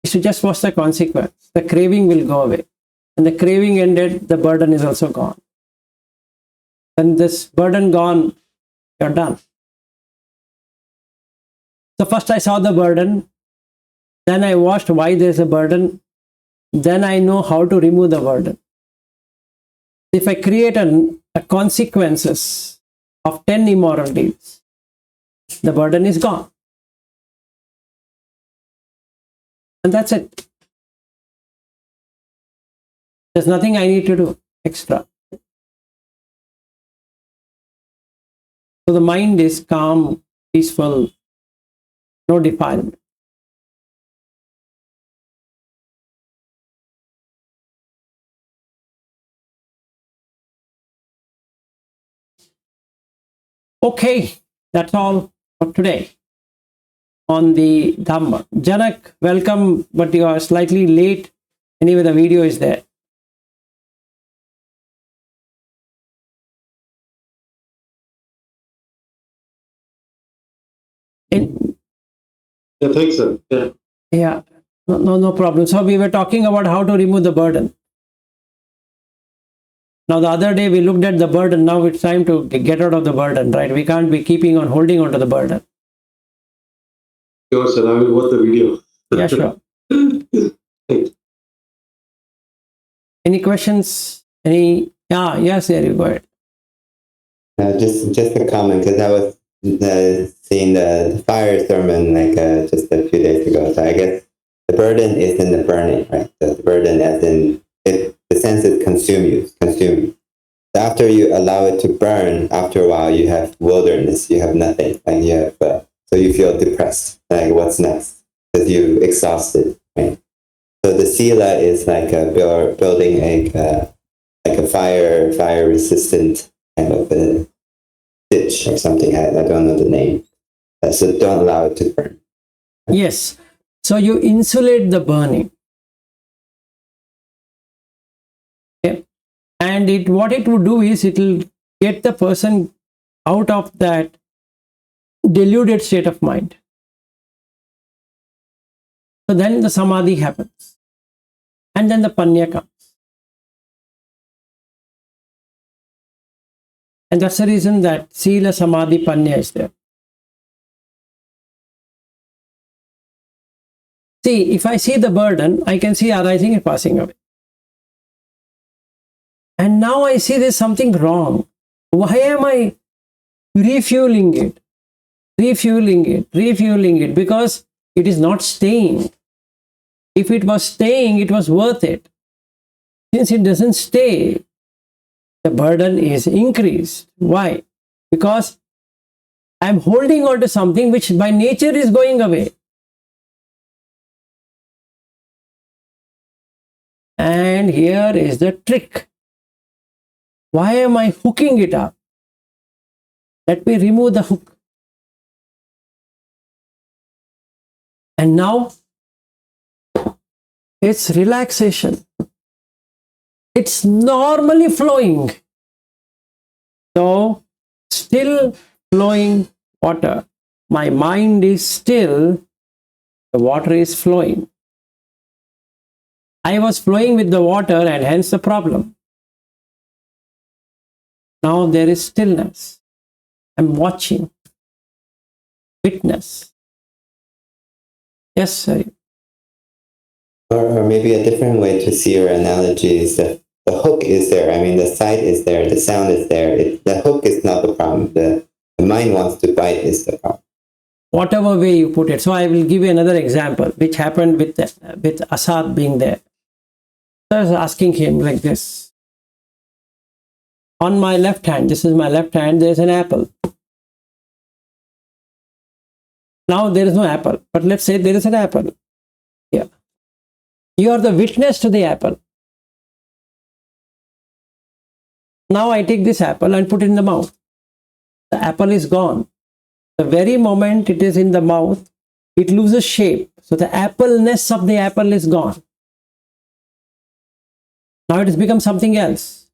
is to just watch the consequence. The craving will go away. And the craving ended, the burden is also gone. When this burden gone, you're done. So first I saw the burden, then I watched why there's a burden, then I know how to remove the burden. If I create a consequences of 10 immoral deeds, the burden is gone. And that's it. There's nothing I need to do extra. So the mind is calm, peaceful, no defilement. Okay, that's all for today on the Dhamma. Janak, welcome, but you are slightly late. Anyway, the video is there. Yeah, thanks, sir. Yeah. Yeah, no problem. So we were talking about how to remove the burden. Now the other day we looked at the burden. Now it's time to get out of the burden, right? We can't be keeping on holding on to the burden. Sure, sir. I will watch the video. Yeah, sure. Any questions? Yes, there you go ahead. Just a comment, because I was seeing the fire sermon like just a few days ago. So I guess the burden is in the burning, right? The burden as in it, the sense it consume you. So after you allow it to burn, after a while you have wilderness, you have nothing, and you have so you feel depressed. Like what's next? Because you exhausted, right? So the sila is like building a fire resistant kind of a ditch or something. I don't know the name. So don't allow it to burn. Yes. So you insulate the burning. Okay. And what it would do is it will get the person out of that deluded state of mind. So then the samadhi happens. And then the panya comes. And that's the reason that sila, samadhi, panya is there. See, if I see the burden, I can see arising and passing away. And now I see there's something wrong. Why am I refueling it? refueling it, because it is not staying. If it was staying, it was worth it. Since it doesn't stay, the burden is increased. Why? Because I'm holding on to something which by nature is going away. And here is the trick. Why am I hooking it up? Let me remove the hook. And now it's relaxation. It's normally flowing. So, still flowing water. My mind is still, the water is flowing. I was flowing with the water and hence the problem. Now there is stillness. I'm watching. Witness. Yes, sir. Or maybe a different way to see your analogy is that the hook is there. I mean, the sight is there, the sound is there. The hook is not the problem. The mind wants to bite is the problem. Whatever way you put it. So I will give you another example, which happened with Asad being there. So I was asking him like this. On my left hand, this is my left hand, there is an apple. Now there is no apple, but let's say there is an apple. Yeah. You are the witness to the apple. Now I take this apple and put it in the mouth. The apple is gone. The very moment it is in the mouth, it loses shape. So the appleness of the apple is gone. Now it has become something else.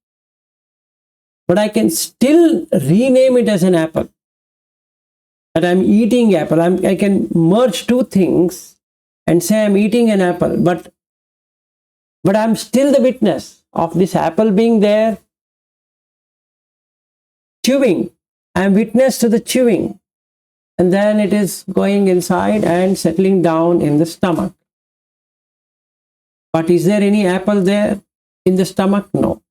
But I can still rename it as an apple. That I'm eating apple. I can merge two things and say I'm eating an apple. But I'm still the witness of this apple being there. Chewing. I'm witness to the chewing. And then it is going inside and settling down in the stomach. But is there any apple there in the stomach? No.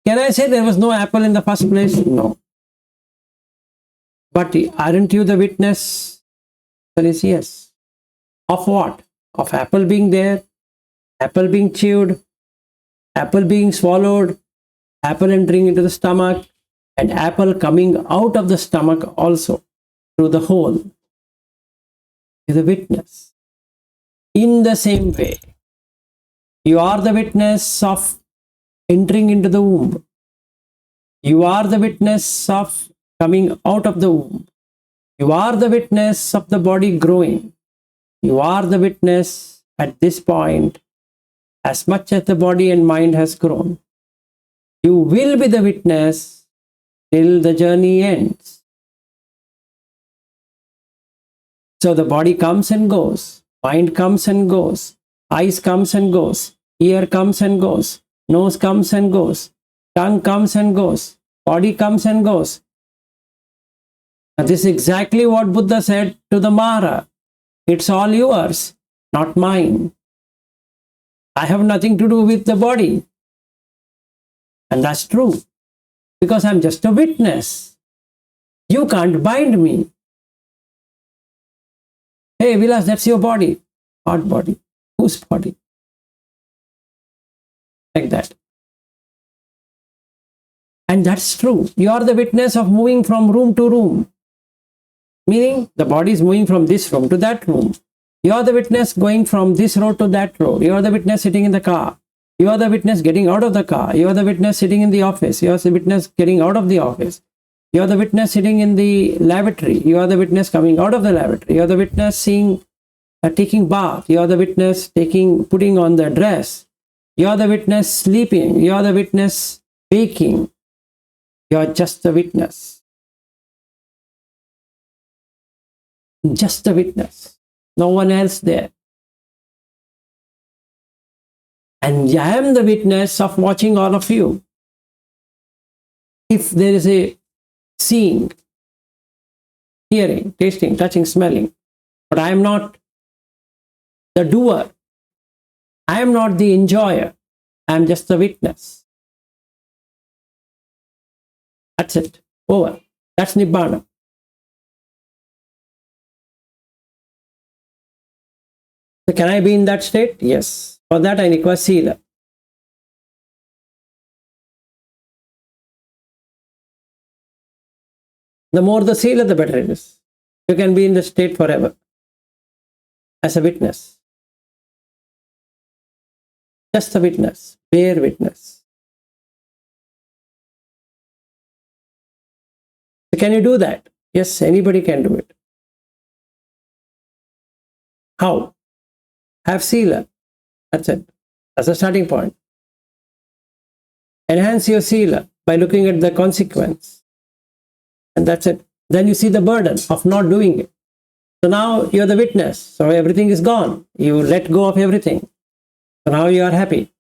Can I say there was no apple in the first place? No. But aren't you the witness? There is yes. Of what? Of apple being there, apple being chewed, apple being swallowed, apple entering into the stomach, and apple coming out of the stomach also through the hole. Is a witness. In the same way, you are the witness of entering into the womb. You are the witness of coming out of the womb. You are the witness of the body growing. You are the witness at this point as much as the body and mind has grown. You will be the witness till the journey ends. So the body comes and goes, mind comes and goes, eyes comes and goes, ear comes and goes, nose comes and goes, tongue comes and goes, body comes and goes. And this is exactly what Buddha said to the Mara. It's all yours, not mine. I have nothing to do with the body. And that's true. Because I'm just a witness. You can't bind me. Hey, Vilas, that's your body. What body? Whose body? Like that. And that's true. You are the witness of moving from room to room. Meaning, the body is moving from this room to that room. You are the witness going from this row to that row. You are the witness sitting in the car. You are the witness getting out of the car. You are the witness sitting in the office. You are the witness getting out of the office. You are the witness sitting in the lavatory. You are the witness coming out of the lavatory. You are the witness taking bath. You are the witness putting on the dress. You are the witness sleeping. You are the witness waking. You are just the witness. Just the witness. No one else there. And I am the witness of watching all of you. If there is a seeing, hearing, tasting, touching, smelling, but I am not the doer. I am not the enjoyer. I am just the witness. That's it. Over. That's Nibbana. So can I be in that state? Yes. For that I require sila. The more the sila, the better it is. You can be in the state forever as a witness. Just a witness, bare witness. So can you do that? Yes, anybody can do it. How? Have sila. That's it. That's the starting point. Enhance your sila by looking at the consequence. And that's it. Then you see the burden of not doing it. So now you're the witness. So everything is gone. You let go of everything. So now you are happy.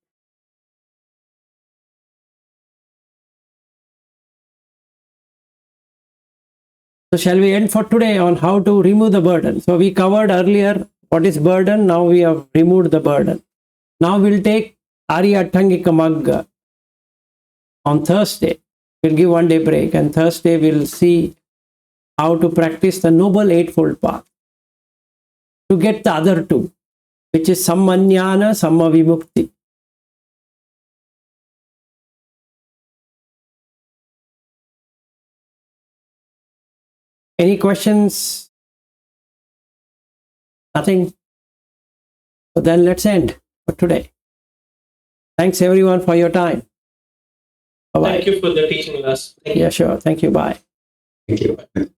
So shall we end for today on how to remove the burden? So we covered earlier what is burden. Now we have removed the burden. Now we'll take Arya Athangika Magga on Thursday. We'll give 1 day break, and Thursday we'll see how to practice the Noble Eightfold Path to get the other two, which is Sammanyana, Sammavimukti. Any questions? Nothing? So then let's end for today. Thanks everyone for your time. Bye-bye. Thank you for the teaching, Lars. Yeah, sure. Thank you. Bye. Thank you.